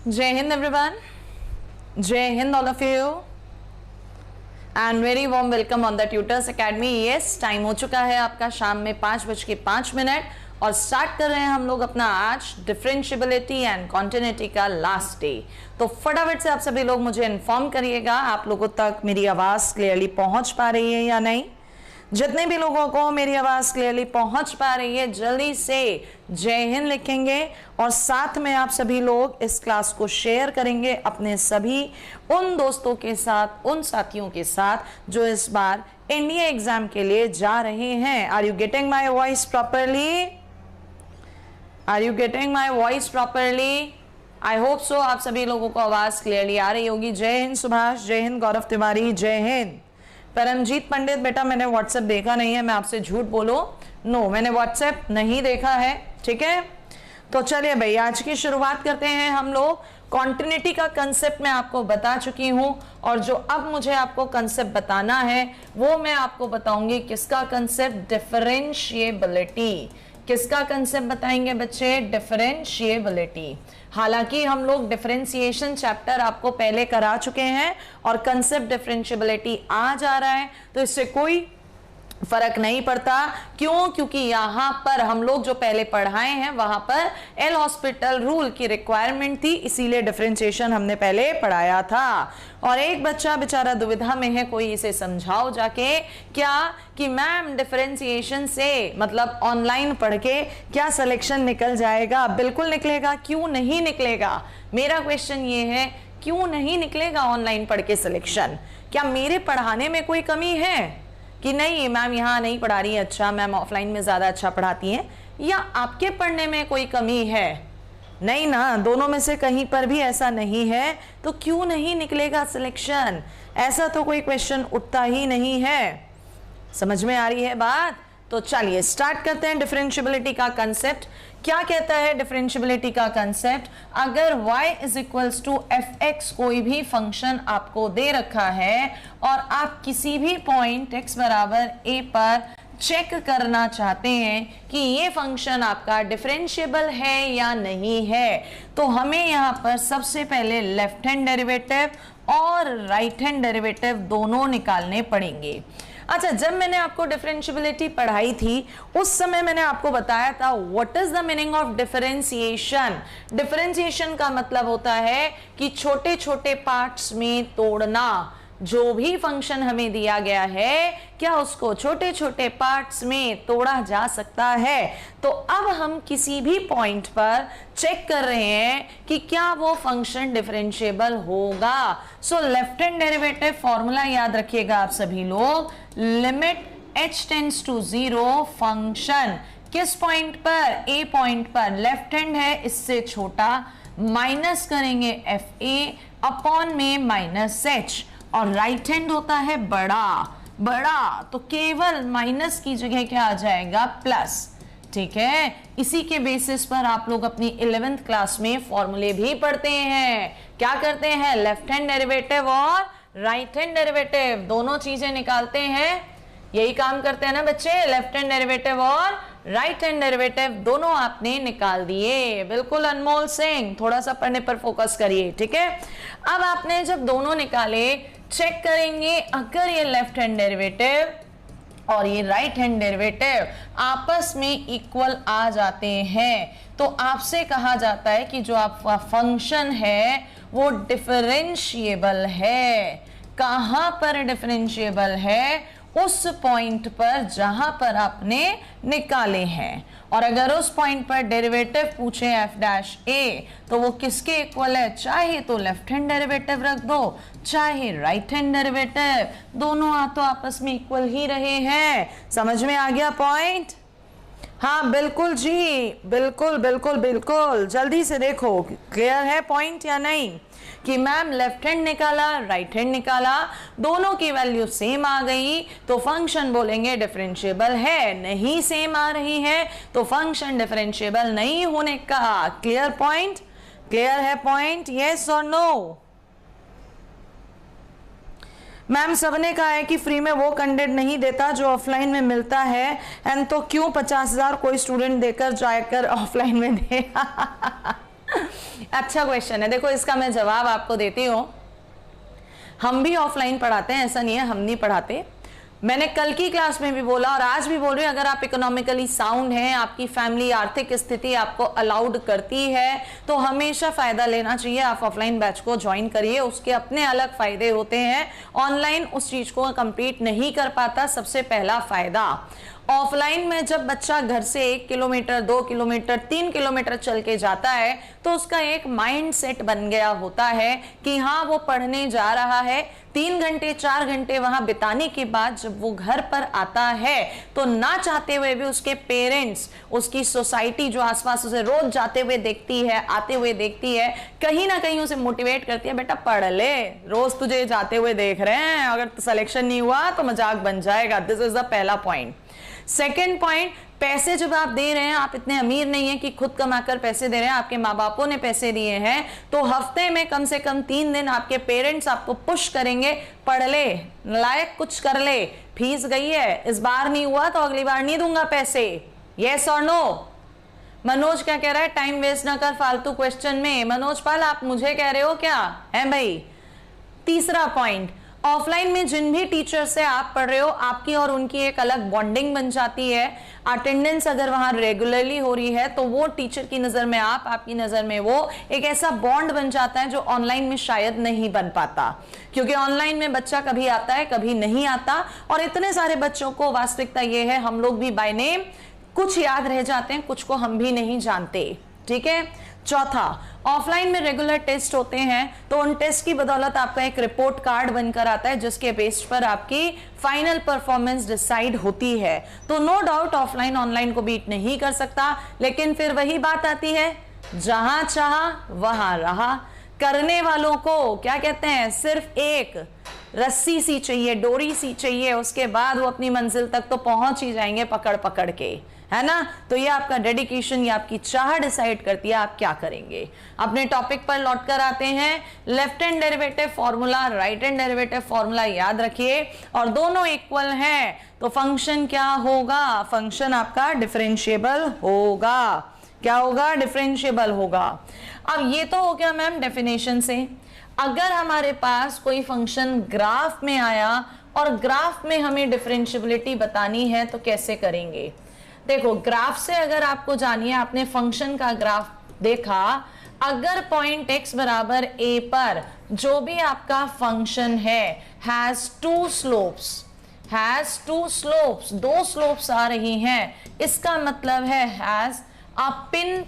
जय हिंद एवरीवन, जय Hind all of you and very warm welcome on the tutors academy. Yes, time हो चुका है आपका शाम में 5:05 और स्टार्ट कर रहे हैं हम लोग अपना आज डिफरेंशिएबिलिटी एंड कॉन्टिन्यूटी का लास्ट डे। तो फटाफट से आप सभी लोग मुझे इन्फॉर्म करिएगा आप लोगों तक मेरी आवाज क्लियरली पहुंच पा रही है या नहीं। जितने भी लोगों को मेरी आवाज क्लियरली पहुंच पा रही है जल्दी से जय हिंद लिखेंगे और साथ में आप सभी लोग इस क्लास को शेयर करेंगे अपने सभी उन दोस्तों के साथ, उन साथियों के साथ जो इस बार इंडिया एग्जाम के लिए जा रहे हैं। Are you getting my voice properly? Are you getting my voice properly? I hope so. आप सभी लोगों को आवाज क्लियरली आ रही होगी। जय हिंद सुभाष, जय हिंद गौरव तिवारी, जय हिंद। परमजीत पंडित, बेटा मैंने व्हाट्सएप देखा नहीं है, मैं आपसे झूठ बोलूं? नो, मैंने व्हाट्सएप नहीं देखा है। ठीक है, तो चलिए भाई आज की शुरुआत करते हैं हम लोग। कॉन्टिन्यूटी का कंसेप्ट मैं आपको बता चुकी हूं और जो अब मुझे आपको कंसेप्ट बताना है वो मैं आपको बताऊंगी। किसका कंसेप्ट? डिफरेंशिएबिलिटी। किसका कंसेप्ट बताएंगे बच्चे? डिफरेंशिएबिलिटी। हालांकि हम लोग डिफरेंशिएशन चैप्टर आपको पहले करा चुके हैं और कंसेप्ट डिफरेंशिएबिलिटी आ जा रहा है, तो इससे कोई फर्क नहीं पड़ता। क्यों? क्योंकि यहां पर हम लोग जो पहले पढ़ाए हैं वहां पर एल हॉस्पिटल रूल की रिक्वायरमेंट थी, इसीलिए डिफरेंशिएशन हमने पहले पढ़ाया था। और एक बच्चा बेचारा दुविधा में है, कोई इसे समझाओ जाके क्या कि मैम डिफरेंशिएशन से मतलब ऑनलाइन पढ़ के क्या सिलेक्शन निकल जाएगा? बिल्कुल निकलेगा। क्यों नहीं निकलेगा? मेरा क्वेश्चन ये है, क्यों नहीं निकलेगा ऑनलाइन पढ़ के सिलेक्शन? क्या मेरे पढ़ाने में कोई कमी है कि नहीं मैम यहाँ नहीं पढ़ा रही है अच्छा, मैम ऑफलाइन में ज़्यादा अच्छा पढ़ाती हैं, या आपके पढ़ने में कोई कमी है? नहीं ना, दोनों में से कहीं पर भी ऐसा नहीं है, तो क्यों नहीं निकलेगा सिलेक्शन? ऐसा तो कोई क्वेश्चन उठता ही नहीं है। समझ में आ रही है बात? तो चलिए स्टार्ट करते हैं डिफरेंशिएबिलिटी का कंसेप्ट। क्या कहता है डिफरेंशिएबिलिटी का कंसेप्ट? अगर y is equals to fx कोई भी फंक्शन आपको दे रखा है और आप किसी भी पॉइंट x बराबर a पर चेक करना चाहते हैं कि ये फंक्शन आपका डिफरेंशिएबल है या नहीं है, तो हमें यहाँ पर सबसे पहले लेफ्ट हैंड डेरिवेटिव और राइट हैंड डेरिवेटिव दोनों निकालने पड़ेंगे। अच्छा, जब मैंने आपको डिफरेंशिएबिलिटी पढ़ाई थी उस समय मैंने आपको बताया था what is the meaning of differentiation. Differentiation का मतलब होता है कि छोटे छोटे पार्ट्स में तोड़ना। जो भी फंक्शन हमें दिया गया है क्या उसको छोटे छोटे पार्ट्स में तोड़ा जा सकता है? तो अब हम किसी भी पॉइंट पर चेक कर रहे हैं कि क्या वो फंक्शन डिफरेंशिएबल होगा। So left hand derivative formula याद रखिएगा आप सभी लोग, limit h tends to 0 function किस पॉइंट पर? a पॉइंट पर। लेफ्ट हैंड है इससे छोटा, माइनस करेंगे fa अपॉन में माइनस h, और राइट हैंड होता है बड़ा, तो केवल माइनस की जगह क्या आ जाएगा? प्लस। ठीक है, इसी के बेसिस पर आप लोग अपनी 11th क्लास में फॉर्मूले भी पढ़ते हैं। क्या करते हैं? लेफ्ट हैंड डेरिवेटिव और राइट हैंड डेरिवेटिव दोनों चीजें निकालते हैं। यही काम करते हैं ना बच्चे, लेफ्ट हैंड डेरिवेटिव और राइट हैंड डेरिवेटिव दोनों आपने निकाल दिए। बिल्कुल अनमोल सिंह, थोड़ा सा पढ़ने पर फोकस करिए। ठीक है, अब आपने जब दोनों निकाले चेक करेंगे अगर ये लेफ्ट हैंड डेरिवेटिव और ये राइट हैंड डेरिवेटिव आपस में इक्वल आ जाते हैं तो आपसे कहा जाता है कि जो आपका फंक्शन है वो डिफरेंशिएबल है। कहां पर डिफरेंशिएबल है? उस पॉइंट पर जहां पर आपने निकाले हैं। और अगर उस पॉइंट पर डेरिवेटिव पूछे f डैश a तो वो किसके इक्वल है? चाहे तो लेफ्ट हैंड डेरिवेटिव रख दो चाहे राइट हैंड डेरिवेटिव, दोनों तो आपस में इक्वल ही रहे हैं। समझ में आ गया पॉइंट? हाँ बिल्कुल जी, बिल्कुल बिल्कुल बिल्कुल, जल्दी से देखो क्लियर है पॉइंट या नहीं? कि मैम लेफ्ट हैंड निकाला राइट हैंड निकाला, दोनों की वैल्यू सेम आ गई तो फंक्शन बोलेंगे डिफरेंशिएबल है। नहीं सेम आ रही है तो फंक्शन डिफरेंशिएबल नहीं होने का। Clear point? क्लियर है पॉइंट? यस और नो? मैम सबने कहा है कि फ्री में वो कंटेंट नहीं देता जो ऑफलाइन में मिलता है, एंड तो क्यों 50,000 कोई स्टूडेंट देकर जाकर ऑफलाइन में दे अच्छा क्वेश्चन है, देखो इसका मैं जवाब आपको देती हूँ। हम भी ऑफलाइन पढ़ाते हैं, ऐसा नहीं है हम नहीं पढ़ाते। मैंने कल की क्लास में भी बोला और आज भी बोल रही हूँ, अगर आप इकोनॉमिकली साउंड हैं, आपकी फैमिली आर्थिक स्थिति आपको अलाउड करती है, तो हमेशा फायदा लेना चाहिए। आप ऑफलाइन बैच को ज्वाइन करिए, उसके अपने अलग फायदे होते हैं। ऑनलाइन उस चीज को कंप्लीट नहीं कर पाता। सबसे पहला फायदा, ऑफलाइन में जब बच्चा घर से 1 किलोमीटर 2 किलोमीटर 3 किलोमीटर चल के जाता है तो उसका एक माइंड सेट बन गया होता है कि हाँ वो पढ़ने जा रहा है। 3 घंटे 4 घंटे वहां बिताने के बाद जब वो घर पर आता है तो ना चाहते हुए भी उसके पेरेंट्स, उसकी सोसाइटी जो आसपास उसे रोज जाते हुए देखती है, आते हुए देखती है, कहीं ना कहीं उसे मोटिवेट करती है, बेटा पढ़ ले, रोज तुझे जाते हुए देख रहे हैं, अगर सिलेक्शन नहीं हुआ तो मजाक बन जाएगा। दिस इज द पहला पॉइंट। सेकेंड पॉइंट, पैसे जब आप दे रहे हैं, आप इतने अमीर नहीं है कि खुद कमाकर पैसे दे रहे हैं, आपके माँ बापों ने पैसे दिए हैं, तो हफ्ते में कम से कम 3 दिन आपके पेरेंट्स आपको पुश करेंगे, पढ़ ले, लायक कुछ कर ले, फीस गई है, इस बार नहीं हुआ तो अगली बार नहीं दूंगा पैसे। यस और नो? मनोज क्या कह रहा है? टाइम वेस्ट ना कर फालतू क्वेश्चन में। मनोज पाल, आप मुझे कह रहे हो क्या है भाई? तीसरा पॉइंट, ऑफलाइन में जिन भी टीचर से आप पढ़ रहे हो, आपकी और उनकी एक अलग बॉन्डिंग बन जाती है। अटेंडेंस अगर वहां रेगुलरली हो रही है तो वो टीचर की नजर में आप, आपकी नजर में वो, एक ऐसा बॉन्ड बन जाता है जो ऑनलाइन में शायद नहीं बन पाता, क्योंकि ऑनलाइन में बच्चा कभी आता है कभी नहीं आता, और इतने सारे बच्चों को वास्तविकता ये है, हम लोग भी बाय नेम कुछ याद रह जाते हैं, कुछ को हम भी नहीं जानते। ठीक है। चौथा, ऑफलाइन में रेगुलर टेस्ट होते हैं, तो उन टेस्ट की बदौलत आपका एक रिपोर्ट कार्ड बनकर आता है जिसके बेस पर आपकी फाइनल परफॉर्मेंस डिसाइड होती है। तो नो डाउट ऑफलाइन ऑनलाइन को बीट नहीं कर सकता, लेकिन फिर वही बात आती है, जहां चाहा वहां रहा। करने वालों को क्या कहते हैं? सिर्फ एक रस्सी सी चाहिए, डोरी सी चाहिए, उसके बाद वो अपनी मंजिल तक तो पहुंच ही जाएंगे पकड़ पकड़ के, है ना। तो ये आपका डेडिकेशन या आपकी चाह डिसाइड करती है आप क्या करेंगे। अपने टॉपिक पर लौट कर आते हैं। Left hand derivative formula, right hand derivative formula याद रखिए, और दोनों इक्वल हैं तो फंक्शन क्या होगा? फंक्शन आपका डिफरेंशिएबल होगा। क्या होगा? डिफरेंशिएबल होगा। अब ये तो हो गया मैम डेफिनेशन से। अगर हमारे पास कोई फंक्शन ग्राफ में आया और ग्राफ में हमें डिफरेंशिएबिलिटी बतानी है तो कैसे करेंगे? देखो, ग्राफ से अगर आपको जानिए, आपने फंक्शन का ग्राफ देखा, अगर पॉइंट x बराबर a पर जो भी आपका फंक्शन है हैज 2 स्लोप्स, दो स्लोप्स आ रही हैं, इसका मतलब है has a pin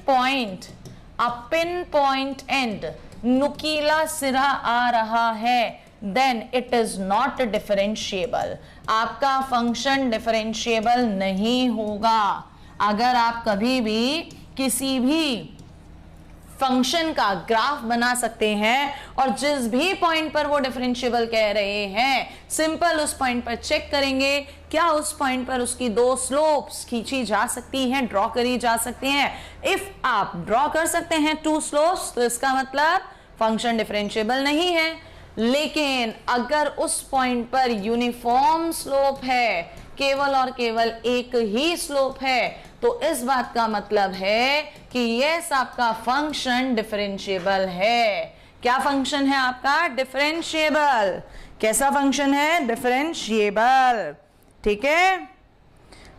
point and, नुकीला सिरा आ रहा है, then it is not differentiable। आपका फंक्शन डिफरेंशिएबल नहीं होगा। अगर आप कभी भी किसी भी फंक्शन का ग्राफ बना सकते हैं और जिस भी पॉइंट पर वो डिफरेंशिएबल कह रहे हैं, सिंपल उस पॉइंट पर चेक करेंगे क्या उस पॉइंट पर उसकी 2 स्लोप्स खींची जा सकती हैं, ड्रॉ करी जा सकती हैं। इफ आप ड्रॉ कर सकते हैं 2 स्लोप्स तो इसका मतलब फंक्शन डिफरेंशिएबल नहीं है। लेकिन अगर उस पॉइंट पर यूनिफॉर्म स्लोप है, केवल और केवल एक ही स्लोप है, तो इस बात का मतलब है कि यस आपका फंक्शन डिफरेंशिएबल है। क्या फंक्शन है आपका? डिफरेंशिएबल। कैसा फंक्शन है? डिफरेंशिएबल। ठीक है।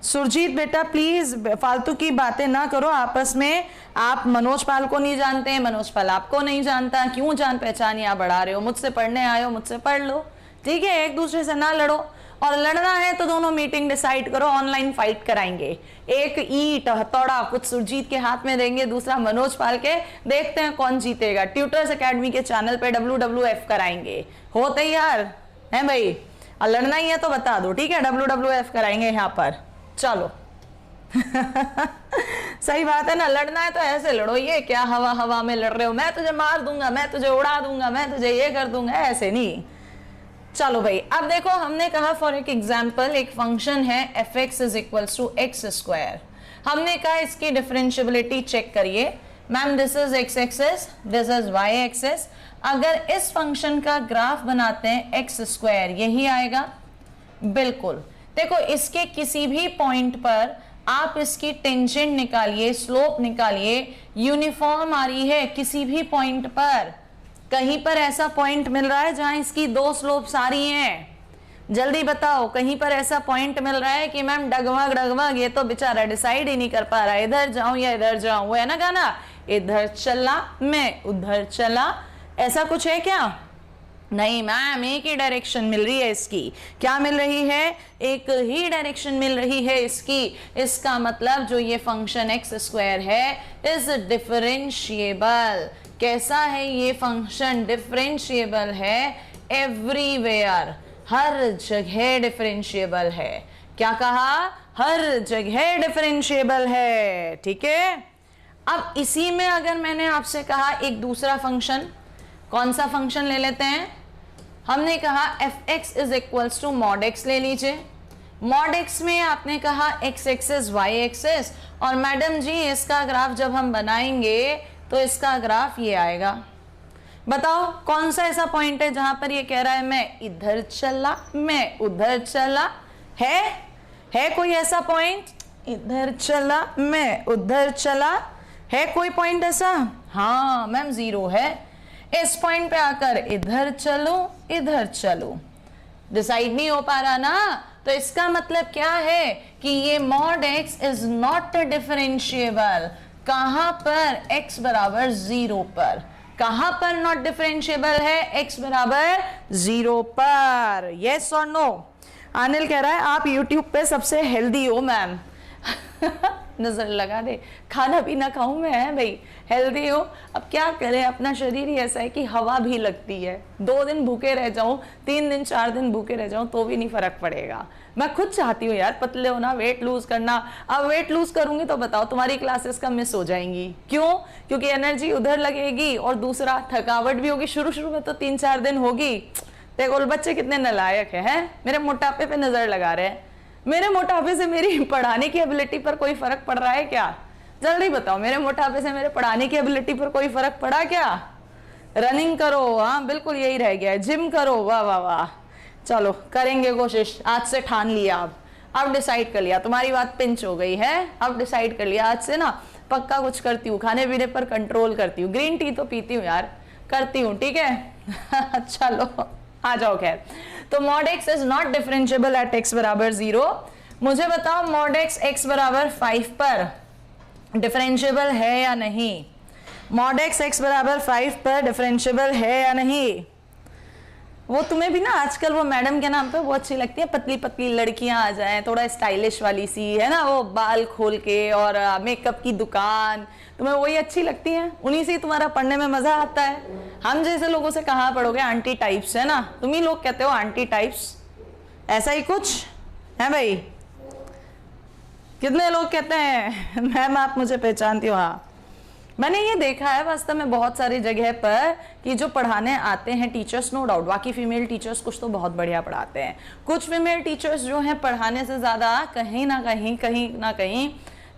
सुरजीत बेटा प्लीज फालतू की बातें ना करो आपस में। आप मनोज पाल को नहीं जानते हैं, मनोज पाल आपको नहीं जानता, क्यों जान पहचान यहाँ बढ़ा रहे हो? मुझसे पढ़ने आए हो, मुझसे पढ़ लो। ठीक है, एक दूसरे से ना लड़ो, और लड़ना है तो दोनों मीटिंग डिसाइड करो, ऑनलाइन फाइट कराएंगे। एक ईंट हथौड़ा कुछ सुरजीत के हाथ में देंगे, दूसरा मनोज पाल के, देखते हैं कौन जीतेगा। ट्यूटर्स एकेडमी के चैनल पे WWF कराएंगे। हो तैयार है भाई? और लड़ना ही है तो बता दो, ठीक है? WWF कराएंगे यहाँ पर। चलो सही बात है ना, लड़ना है तो ऐसे लड़ो। ये क्या हवा हवा में लड़ रहे हो, मैं तुझे मार दूंगा, मैं तुझे उड़ा दूंगा, मैं तुझे ये कर दूंगा, ऐसे नहीं। चलो भाई, अब देखो हमने कहा फॉर एक एग्जांपल एक फंक्शन है fx is equals to X square. हमने कहा इसकी डिफरेंशिएबिलिटी चेक करिए। Ma'am this is x axis, this is y axis. अगर इस फंक्शन का ग्राफ बनाते हैं एक्स स्क्वायर, यही आएगा। बिल्कुल। देखो इसके किसी भी पॉइंट पर आप इसकी टेंजेंट निकालिए, स्लोप निकालिए, यूनिफॉर्म आ रही है किसी भी पॉइंट पर। कहीं पर ऐसा पॉइंट मिल रहा है जहां इसकी दो स्लोप्स आ रही हैं? जल्दी बताओ, कहीं पर ऐसा पॉइंट मिल रहा है कि मैम डगमग डगमग ये तो बेचारा डिसाइड ही नहीं कर पा रहा है, इधर जाऊं या इधर जाऊं? वो है ना गाना, इधर चला मैं उधर चला, ऐसा कुछ है क्या? नहीं मैम, एक ही डायरेक्शन मिल रही है इसकी। क्या मिल रही है? एक ही डायरेक्शन मिल रही है इसकी। इसका मतलब जो ये फंक्शन एक्स स्क्वायर है इज डिफरेंशिएबल। कैसा है ये फंक्शन? डिफरेंशिएबल है एवरीवेयर, हर जगह डिफरेंशिएबल है। क्या कहा? हर जगह डिफरेंशिएबल है। ठीक है, अब इसी में अगर मैंने आपसे कहा एक दूसरा फंक्शन, कौन सा फंक्शन ले लेते हैं? हमने कहा F X is equals to mod X ले लीजिए। मॉड एक्स में आपने कहा एक्स एक्सिस वाई एक्सिस, और मैडम जी इसका ग्राफ जब हम बनाएंगे तो इसका ग्राफ ये आएगा। बताओ कौन सा ऐसा पॉइंट है जहां पर ये कह रहा है मैं इधर चला मैं उधर चला? है कोई ऐसा पॉइंट? इधर चला मैं उधर चला, है कोई पॉइंट ऐसा? हाँ मैम, जीरो है। इस पॉइंट पे आकर इधर चलो इधर चलो, डिसाइड नहीं हो पा रहा ना? तो इसका मतलब क्या है कि ये mod x is not differentiable. कहां पर? एक्स बराबर जीरो पर। कहां पर नॉट डिफरेंशिएबल है? एक्स बराबर जीरो पर। यस और नो? अनिल कह रहा है आप यूट्यूब पे सबसे हेल्दी हो मैम। नजर लगा दे, खाना पीना खाऊं मैं है भाई, हेल्दी हो। अब क्या करें, अपना शरीर ही ऐसा है कि हवा भी लगती है। 2 दिन भूखे रह जाऊं, 3 दिन 4 दिन भूखे रह जाऊं तो भी नहीं फर्क पड़ेगा। मैं खुद चाहती हूँ यार पतले होना, वेट लूज करना। अब वेट लूज करूंगी तो बताओ तुम्हारी क्लासेस का मिस हो जाएंगी। क्यों? क्योंकि एनर्जी उधर लगेगी और दूसरा थकावट भी होगी। शुरू शुरू में तो 3-4 दिन होगी। देखो बच्चे कितने नालायक हैं, मेरे मोटापे पे नजर लगा रहे हैं। मेरे मोटापे से मेरी पढ़ाने की एबिलिटी पर कोई फर्क पड़ रहा है क्या? जल्दी बताओ, मेरे मोटापे से मेरे पढ़ाने की एबिलिटी पर कोई फर्क पड़ा क्या? रनिंग करो, हाँ बिल्कुल यही रह गया है, जिम करो, वाह वाह वाह। चलो करेंगे कोशिश, आज से ठान लिया। अब डिसाइड कर लिया, तुम्हारी बात पिंच हो गई है। अब डिसाइड कर लिया आज से ना पक्का कुछ करती हूँ, खाने पीने पर कंट्रोल करती हूँ। ग्रीन टी तो पीती हूँ यार, करती हूँ, ठीक है। चलो आ जाओ। खैर, तो mod x is not differentiable eight x बराबर 0। मुझे बताओ मॉड एक्स एक्स बराबर 5 पर डिफरेंशिएबल है या नहीं? मॉड एक्स एक्स बराबर 5 पर डिफरेंशिएबल है या नहीं? वो तुम्हें भी ना आजकल वो मैडम के नाम पे वो अच्छी लगती है, पतली पतली लड़कियां आ जाएं, थोड़ा स्टाइलिश वाली सी, है ना, वो बाल खोल के और मेकअप की दुकान, तुम्हें वही अच्छी लगती है? उन्हीं से तुम्हारा पढ़ने में मजा आता है। हम जैसे लोगों से कहाँ पढ़ोगे? आंटी टाइप्स, है ना, तुम ही लोग कहते हो आंटी टाइप्स, ऐसा ही कुछ है भाई। कितने लोग कहते हैं मैम आप मुझे पहचानती हो? हाँ, मैंने ये देखा है वास्तव में बहुत सारी जगह पर कि जो पढ़ाने आते हैं टीचर्स, नो डाउट बाकी फीमेल टीचर्स कुछ तो बहुत बढ़िया पढ़ाते हैं, कुछ फीमेल टीचर्स जो हैं पढ़ाने से ज़्यादा कहीं ना कहीं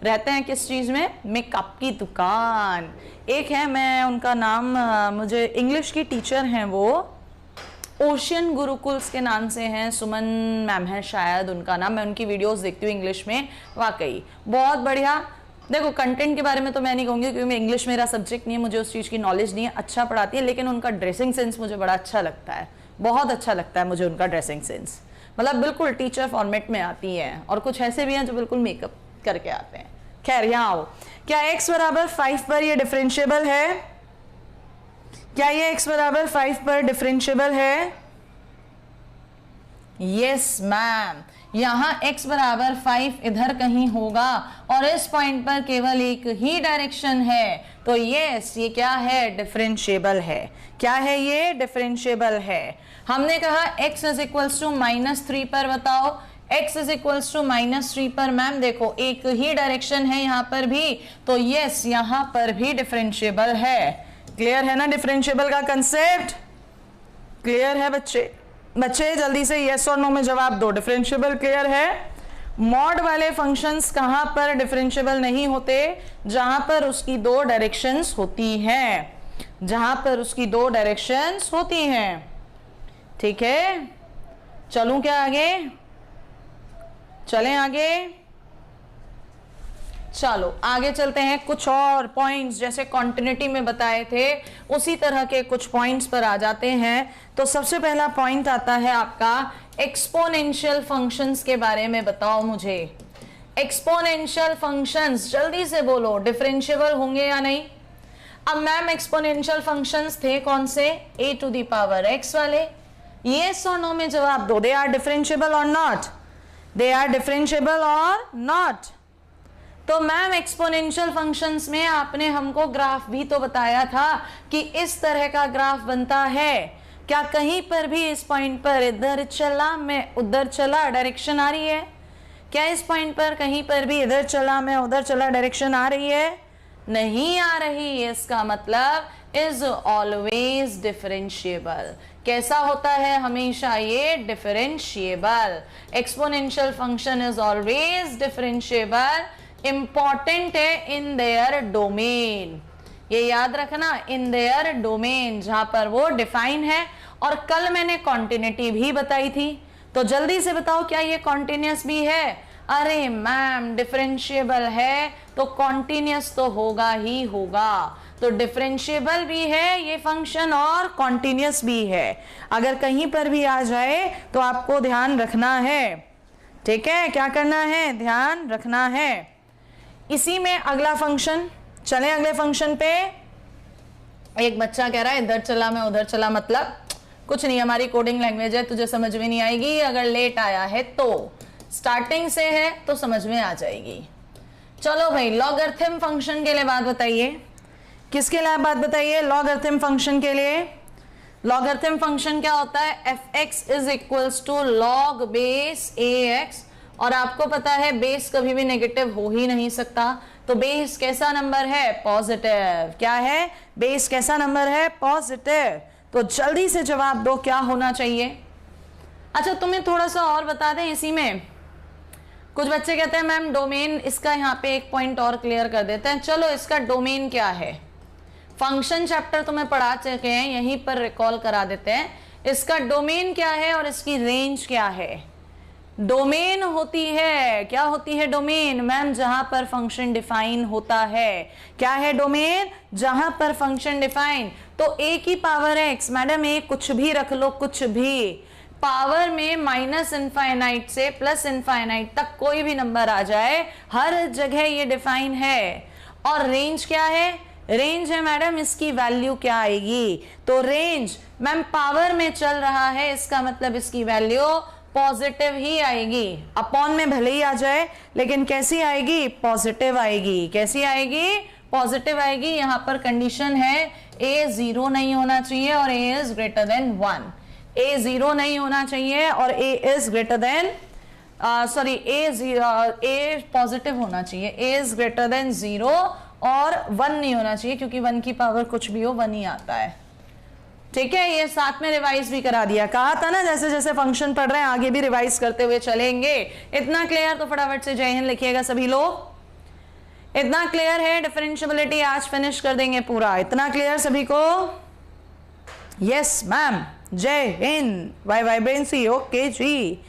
रहते हैं किस चीज़ में? मेकअप की दुकान। एक है, मैं उनका नाम मुझे, इंग्लिश की टीचर हैं वो, ओशियन गुरुकुल्स के नाम से हैं, सुमन मैम है शायद उनका नाम। मैं उनकी वीडियोस देखती हूँ इंग्लिश में, वाकई बहुत बढ़िया। देखो कंटेंट के बारे में तो मैं नहीं कहूँगी क्योंकि मैं इंग्लिश मेरा सब्जेक्ट नहीं है, मुझे उस चीज़ की नॉलेज नहीं है। अच्छा पढ़ाती है, लेकिन उनका ड्रेसिंग सेंस मुझे बड़ा अच्छा लगता है, बहुत अच्छा लगता है मुझे उनका ड्रेसिंग सेंस। मतलब बिल्कुल टीचर फॉर्मेट में आती हैं, और कुछ ऐसे भी हैं जो बिल्कुल मेकअप करके आते हैं। खैर यहाँ आओ, क्या x बराबर 5 पर ये डिफरेंशिएबल है? क्या ये x बराबर 5 पर डिफरेंशिएबल है? यस मैम, यहाँ x बराबर 5 इधर कहीं होगा और इस पॉइंट पर केवल एक ही डायरेक्शन है, तो यस ये क्या है? डिफरेंशिएबल है। क्या है ये? डिफरेंशिएबल है। हमने कहा x इज इक्वल्स टू -3 पर, बताओ x इज इक्वल्स टू -3 पर। मैम देखो एक ही डायरेक्शन है यहाँ पर भी, तो यस यहाँ पर भी डिफरेंशिएबल है। क्लियर है ना डिफरेंशिएबल का कंसेप्ट? क्लियर है बच्चे? बच्चे जल्दी से यस और नो में जवाब दो। डिफरेंशिएबल क्लियर है? मॉड वाले फंक्शंस कहां पर डिफरेंशिएबल नहीं होते? जहां पर उसकी 2 डायरेक्शंस होती हैं, जहां पर उसकी 2 डायरेक्शंस होती हैं। ठीक है, चलूं क्या आगे? चलें आगे? चलो आगे चलते हैं, कुछ और पॉइंट्स जैसे कॉन्टिन्यूटी में बताए थे उसी तरह के कुछ पॉइंट्स पर आ जाते हैं। तो सबसे पहला पॉइंट आता है आपका एक्सपोनेंशियल फंक्शंस के बारे में बताओ मुझे। एक्सपोनेंशियल फंक्शंस जल्दी से बोलो, डिफरेंशिएबल होंगे या नहीं? अब मैम एक्सपोनेंशियल फंक्शंस थे कौन से? a to the power x वाले। यस और नो में जवाब दो, दे आर डिफरेंशिएबल और नॉट, दे आर डिफरेंशिएबल और नॉट। तो मैम एक्सपोनेंशियल फंक्शंस में आपने हमको ग्राफ भी तो बताया था कि इस तरह का ग्राफ बनता है। क्या कहीं पर भी इस पॉइंट पर इधर चला मैं उधर चला डायरेक्शन आ रही है? क्या इस पॉइंट पर कहीं पर भी इधर चला मैं उधर चला डायरेक्शन आ रही है? नहीं आ रही। इसका मतलब इज ऑलवेज डिफरेंशिएबल। कैसा होता है हमेशा ये? Differentiable. Exponential function is always differentiable. Important है इन देयर डोमेन, ये याद रखना, इन देयर डोमेन जहां पर वो डिफाइन है। और कल मैंने कॉन्टिन्यूटी भी बताई थी, तो जल्दी से बताओ क्या ये कॉन्टिन्यूअस भी है? अरे मैम डिफरेंशिएबल है तो कॉन्टिन्यूअस तो होगा ही होगा। तो डिफरेंशिएबल भी है ये फंक्शन और कॉन्टिन्यूअस भी है। अगर कहीं पर भी आ जाए तो आपको ध्यान रखना है, ठीक है? क्या करना है? ध्यान रखना है। इसी में अगला फंक्शन, चलें अगले फंक्शन पे। एक बच्चा कह रहा है इधर चला मैं उधर चला, मतलब कुछ नहीं, हमारी कोडिंग लैंग्वेज है, तुझे समझ में नहीं आएगी। अगर लेट आया है तो, स्टार्टिंग से है तो समझ में आ जाएगी। चलो भाई लॉगरिथम फंक्शन के लिए बात बताइए। किसके लिए बात बताइए? लॉगरिथम फंक्शन के लिए। लॉगरिथम फंक्शन क्या होता है? fx is equals to log base ax। और आपको पता है बेस कभी भी नेगेटिव हो ही नहीं सकता, तो बेस कैसा नंबर है? पॉजिटिव। क्या है? बेस कैसा नंबर है? पॉजिटिव। तो जल्दी से जवाब दो, क्या होना चाहिए? अच्छा तुम्हें थोड़ा सा और बता दें इसी में, कुछ बच्चे कहते हैं मैम डोमेन, इसका यहाँ पे एक पॉइंट और क्लियर कर देते हैं। चलो इसका डोमेन क्या है? फंक्शन चैप्टर तुम्हें पढ़ा चुके हैं, यहीं पर रिकॉल करा देते हैं। इसका डोमेन क्या है और इसकी रेंज क्या है? डोमेन होती है, क्या होती है डोमेन? मैम जहां पर फंक्शन डिफाइन होता है। क्या है डोमेन? जहां पर फंक्शन डिफाइन। तो a की पावर x, मैडम a कुछ भी रख लो, कुछ भी, पावर में माइनस इनफाइनाइट से प्लस इनफाइनाइट तक कोई भी नंबर आ जाए, हर जगह ये डिफाइन है। और रेंज क्या है? रेंज है मैडम इसकी वैल्यू क्या आएगी? तो रेंज मैम पावर में चल रहा है, इसका मतलब इसकी वैल्यू पॉजिटिव ही आएगी। अपॉन में भले ही आ जाए लेकिन कैसी आएगी? पॉजिटिव आएगी। कैसी आएगी? पॉजिटिव आएगी। यहां पर कंडीशन है a 0 नहीं होना चाहिए और a is greater than 1। a 0 नहीं होना चाहिए और a is greater than a positive होना चाहिए। a इज ग्रेटर देन 0 और 1 नहीं होना चाहिए, क्योंकि 1 की पावर कुछ भी हो 1 ही आता है। ठीक है, ये साथ में रिवाइज भी करा दिया। कहा था ना जैसे जैसे फंक्शन पढ़ रहे हैं आगे भी रिवाइज करते हुए चलेंगे। इतना क्लियर? तो फटाफट से जय हिंद लिखिएगा सभी लोग। इतना क्लियर है? डिफरेंशियबिलिटी आज फिनिश कर देंगे पूरा। इतना क्लियर सभी को? यस मैम, जय हिंद। वाइब्रेंसी ओके जी,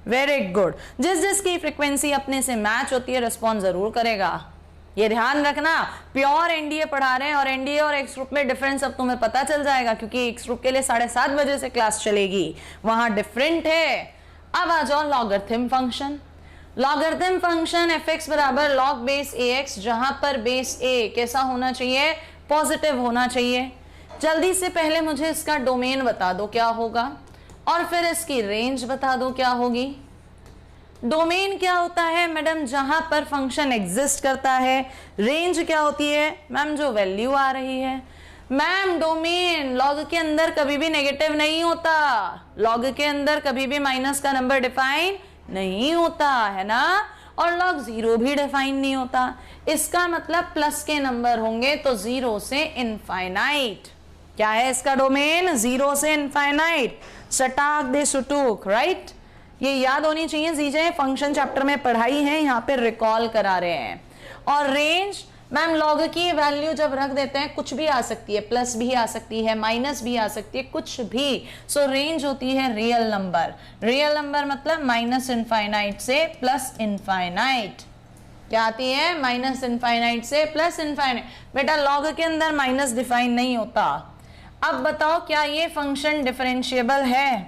वेरी गुड। जिस जिसकी फ्रीक्वेंसी अपने से मैच होती है रिस्पॉन्स जरूर करेगा, ये ध्यान रखना। प्योर एनडीए पढ़ा रहे हैं और एनडीए और एक्स ग्रुप में डिफरेंस अब तुम्हें पता चल जाएगा, क्योंकि एक्स ग्रुप के लिए 7:30 बजे से क्लास चलेगी, वहां डिफरेंट है। अब आ जाओ logarithm function. Logarithm function fx बराबर लॉग बेस ax, जहां पर बेस a कैसा होना चाहिए? पॉजिटिव होना चाहिए। जल्दी से पहले मुझे इसका डोमेन बता दो क्या होगा, और फिर इसकी रेंज बता दो क्या होगी। डोमेन क्या होता है मैडम? जहां पर फंक्शन एग्जिस्ट करता है। रेंज क्या होती है मैम? जो वैल्यू आ रही है। मैम डोमेन लॉग के अंदर कभी भी नेगेटिव नहीं होता, लॉग के अंदर कभी भी माइनस का नंबर डिफाइन नहीं होता है ना, और लॉग 0 भी डिफाइन नहीं होता। इसका मतलब प्लस के नंबर होंगे तो 0 से इनफाइनाइट। क्या है इसका डोमेन? 0 से इनफाइनाइट। सटाक दे सुटूक, राइट? ये याद होनी चाहिए चीजें, फंक्शन चैप्टर में पढ़ाई है, यहाँ पे रिकॉल करा रहे हैं। और रेंज मैम लॉग की वैल्यू जब रख देते हैं कुछ भी आ सकती है, प्लस भी आ सकती है, माइनस भी आ सकती है, कुछ भी। सो रेंज होती है रियल नंबर। रियल नंबर मतलब माइनस इनफाइनाइट से प्लस इनफाइनाइट। क्या आती है, माइनस इनफाइनाइट से प्लस इनफाइनाइट। बेटा लॉग के अंदर माइनस डिफाइन नहीं होता। अब बताओ क्या ये फंक्शन डिफरेंशिएबल है,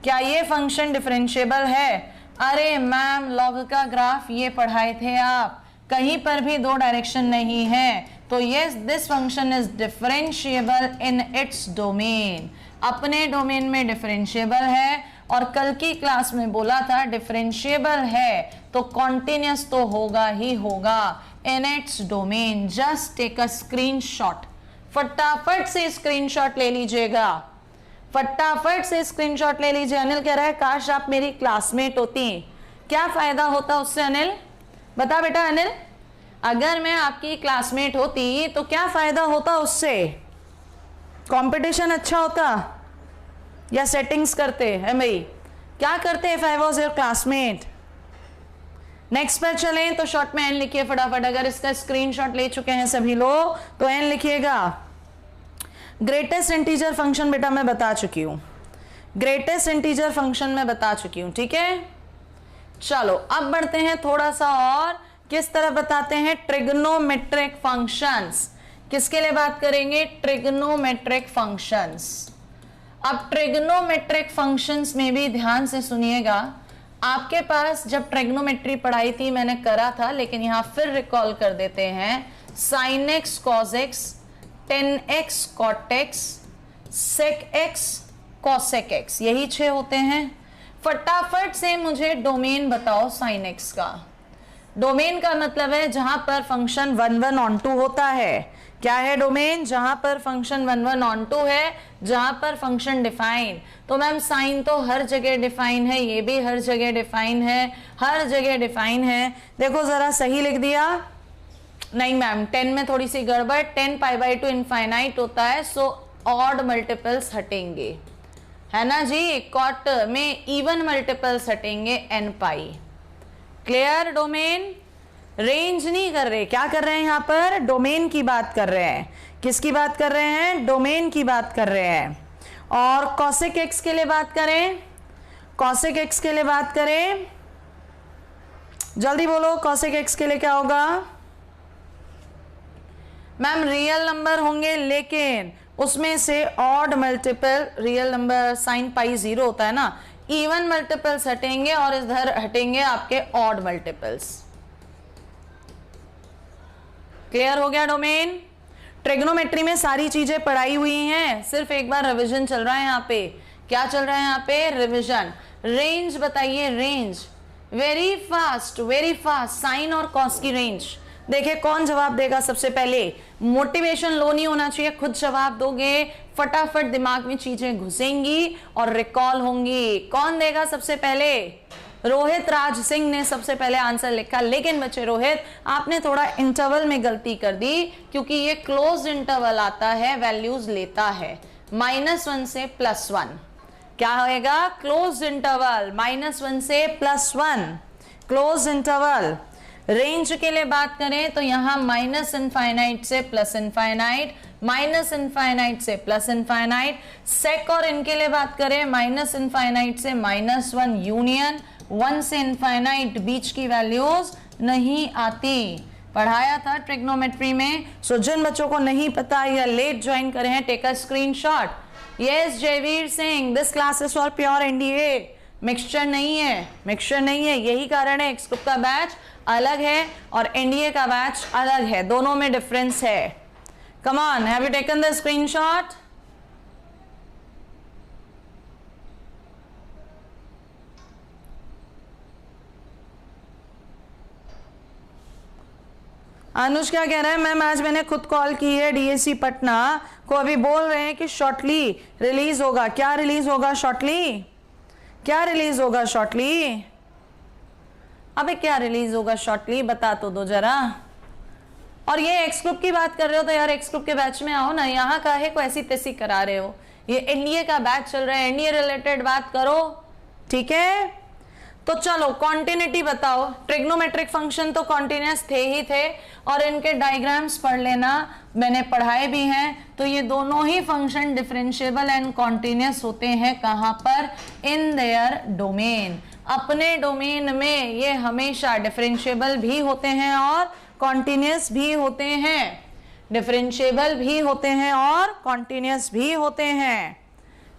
क्या ये फंक्शन डिफरेंशिएबल है? अरे मैम लॉग का ग्राफ ये पढ़ाए थे आप, कहीं पर भी दो डायरेक्शन नहीं है, तो yes this function is differentiable in its domain, अपने डोमेन में डिफरेंशिएबल है। और कल की क्लास में बोला था डिफरेंशिएबल है तो कॉन्टिन्यूस तो होगा ही होगा in its domain. Just take a screenshot, फटाफट से स्क्रीनशॉट ले लीजिएगा, फटाफट से स्क्रीनशॉट ले लीजिए। अनिल कह रहा है काश आप मेरी क्लासमेट होती, क्या फायदा होता उससे अनिल, बता बेटा अनिल, अगर मैं आपकी क्लासमेट होती तो क्या फायदा होता उससे? कंपटीशन अच्छा होता या सेटिंग्स करते हैं भाई, क्या करते if I was your classmate? Next पर चलें तो शॉर्ट में एन लिखिए फटाफट, अगर इसका स्क्रीनशॉट ले चुके हैं सभी लोग तो एन लिखिएगा। ग्रेटेस्ट इंटीजर फंक्शन बेटा मैं बता चुकी हूं, ग्रेटेस्ट इंटीजर फंक्शन मैं बता चुकी हूं, ठीक है। चलो अब बढ़ते हैं थोड़ा सा और, किस तरह बताते हैं, ट्रिग्नोमेट्रिक फंक्शंस। किसके लिए बात करेंगे, ट्रिग्नोमेट्रिक फंक्शंस। अब ट्रिग्नोमेट्रिक फंक्शंस में भी ध्यान से सुनिएगा, आपके पास जब ट्रिग्नोमेट्री पढ़ाई थी मैंने करा था, लेकिन यहां फिर रिकॉल कर देते हैं, sine X cos X, tan X cot X, sec X cosec X, यही 6 होते हैं। फटाफट से मुझे डोमेन बताओ साइन एक्स का। डोमेन का मतलब है जहां पर फंक्शन 1 1 ऑन 2 होता है। क्या है डोमेन? जहां पर फंक्शन 1 1 ऑन 2 है, जहां पर फंक्शन डिफाइन। तो मैम साइन तो हर जगह डिफाइन है, ये भी हर जगह डिफाइन है, हर जगह डिफाइन है। देखो जरा सही लिख दिया, नहीं मैम 10 में थोड़ी सी गड़बड़, 10 π/2 इनफाइनाइट होता है, सो ऑड मल्टीपल्स हटेंगे, है ना जी। कॉट में इवन मल्टीपल्स हटेंगे n पाई। क्लियर? डोमेन रेंज नहीं कर रहे, क्या कर रहे हैं यहाँ पर, डोमेन की बात कर रहे हैं। किसकी बात कर रहे हैं? डोमेन की बात कर रहे हैं। और कॉसेक एक्स के लिए बात करें, कॉसेक एक्स के लिए बात करें, जल्दी बोलो कॉसेक एक्स के लिए क्या होगा? मैम रियल नंबर होंगे, लेकिन उसमें से odd multiple, real number sine pi 0 होता है ना, इवन मल्टीपल्स हटेंगे और इधर हटेंगे आपके ऑड मल्टीपल्स। क्लियर हो गया डोमेन? ट्रिग्नोमेट्री में सारी चीजें पढ़ाई हुई हैं, सिर्फ एक बार रिवीजन चल रहा है यहाँ पे। क्या चल रहा है यहाँ पे? रिवीजन। रेंज बताइए, range. Very fast, very fast. Sine और कॉस की रेंज देखिए कौन जवाब देगा सबसे पहले। मोटिवेशन लो नहीं होना चाहिए, खुद जवाब दोगे, फटाफट दिमाग में चीजें घुसेंगी और रिकॉल होंगी। कौन देगा सबसे पहले? रोहित राज सिंह ने सबसे पहले आंसर लिखा, लेकिन बच्चे रोहित आपने थोड़ा इंटरवल में गलती कर दी, क्योंकि ये क्लोज इंटरवल आता है, वैल्यूज लेता है -1 से +1। क्या होएगा? क्लोज इंटरवल, -1 से +1, क्लोज इंटरवल। रेंज के लिए बात करें तो यहाँ माइनस इनफाइनाइट से प्लस इनफाइनाइट, माइनस इनफाइनाइट से प्लस इनफाइनाइट। सेक और इनके लिए बात करें माइनस इनफाइनाइट से -1 यूनियन, 1 से इनफाइनाइट बीच की वैल्यूज नहीं आती। पढ़ाया था ट्रिग्नोमेट्री में। सो जिन बच्चों को नहीं पता या लेट ज्वाइन करे हैं, take a screenshot. Yes Jayveer Singh, this class is for pure NDA, mixture नहीं है, मिक्सचर नहीं है। यही कारण है एक्स ग्रुप का बैच अलग है और एनडीए का बैच अलग है, दोनों में डिफरेंस है। Come on, have you taken the screenshot? Anuj क्या कह रहा है? मैम आज मैंने खुद कॉल की है डीएसी पटना को, अभी बोल रहे हैं कि शॉर्टली रिलीज होगा। क्या रिलीज होगा शॉर्टली? क्या रिलीज होगा शॉर्टली? अबे क्या रिलीज होगा शॉर्टली, बता तो दो जरा। और ये एक्स ग्रुप की बात कर रहे हो तो यार एक्स ग्रुप के बैच में आओ ना, यहाँ काहे को ऐसी तैसी करा रहे हो? ये एनडीए का बैच चल रहा है, एनडीए रिलेटेड बात करो, ठीक है। तो चलो कॉन्टिन्यूटी बताओ। ट्रिग्नोमेट्रिक फंक्शन तो कॉन्टिन्यूस थे ही थे, और इनके डायग्राम्स पढ़ लेना, मैंने पढ़ाए भी हैं। तो ये दोनों ही फंक्शन डिफरेंशिएबल एंड कॉन्टिन्यूस होते हैं, कहां पर? In their domain. अपने डोमेन में ये हमेशा डिफरेंशिएबल भी होते हैं और कॉन्टिन्यूस भी होते हैं, डिफरेंशिएबल भी होते हैं और कॉन्टिन्यूस भी होते हैं।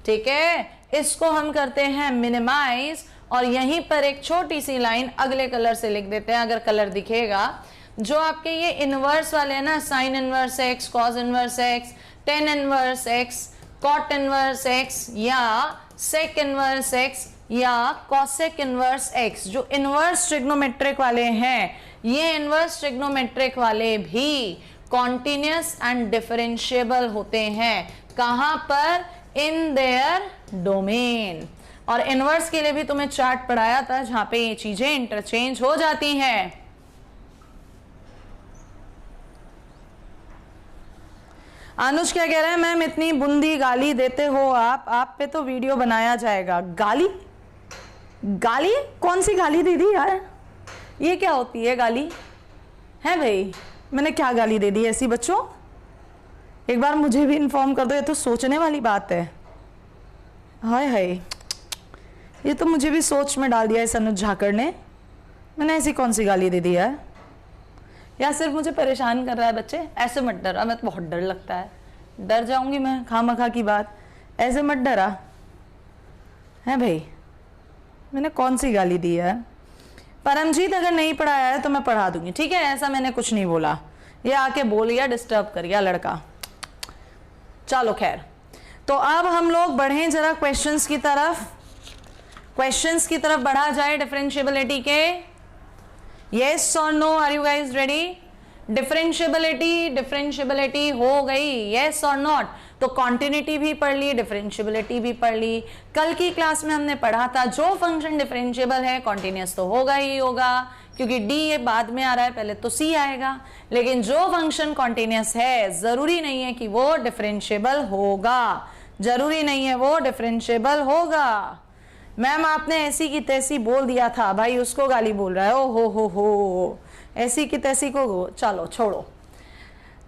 ठीक है, इसको हम करते हैं मिनिमाइज और यहीं पर एक छोटी सी लाइन अगले कलर से लिख देते हैं, अगर कलर दिखेगा। जो आपके ये इनवर्स वाले हैं ना, sine inverse X, cos inverse X, tan inverse X, cot inverse X या सेक इनवर्स एक्स या कॉसेक इनवर्स एक्स, जो इनवर्स ट्रिग्नोमेट्रिक वाले हैं, ये इनवर्स ट्रिग्नोमेट्रिक वाले भी कॉन्टिन्यूस एंड डिफरेंशिएबल होते हैं। कहां पर? In their domain. और इनवर्स के लिए भी तुम्हें चार्ट पढ़ाया था जहां पे ये चीजें इंटरचेंज हो जाती हैं। अनुज क्या कह रहे हैं? मैम इतनी बुंदी गाली देते हो आप पे तो वीडियो बनाया जाएगा। गाली? गाली? कौन सी गाली दे दी यार? ये क्या होती है गाली? है भाई, मैंने क्या गाली दे दी ऐसी बच्चों? एक बार मुझे भी इन्फॉर्म कर दो, ये तो सोचने वाली बात है। हाय हाय, ये तो मुझे भी सोच में डाल दिया इस अनुज झाकड़ ने। मैंने ऐसी कौन सी गाली दे दी है? या सिर्फ मुझे परेशान कर रहा है? बच्चे ऐसे मत डरा, मैं तो बहुत डर लगता है, डर जाऊंगी मैं खामखा की बात। ऐसे मत डरा है भाई, मैंने कौन सी गाली दी है? परमजीत अगर नहीं पढ़ाया है तो मैं पढ़ा दूंगी, ठीक है? ऐसा मैंने कुछ नहीं बोला, ये आके बोल गया, डिस्टर्ब कर गया लड़का। चलो खैर, तो अब हम लोग बढ़ें जरा क्वेश्चंस की तरफ। क्वेश्चंस की तरफ बढ़ा जाए डिफरेंशिएबिलिटी के। यस और no, are you guys ready? Differentiability हो गई, यस और नॉट? तो कॉन्टिन्यूटी भी पढ़ ली, डिफरेंशिएबिलिटी भी पढ़ ली। कल की क्लास में हमने पढ़ा था जो फंक्शन डिफरेंशिएबल है कॉन्टिन्यूस तो होगा ही होगा, क्योंकि डी ये बाद में आ रहा है, पहले तो सी आएगा। लेकिन जो फंक्शन कॉन्टिन्यूस है जरूरी नहीं है कि वो डिफरेंशिएबल होगा, जरूरी नहीं है वो डिफरेंशिएबल होगा। मैम आपने ऐसी की तैसी बोल दिया था, भाई उसको गाली बोल रहा है। ओ हो, ऐसी की तैसी को चलो छोड़ो।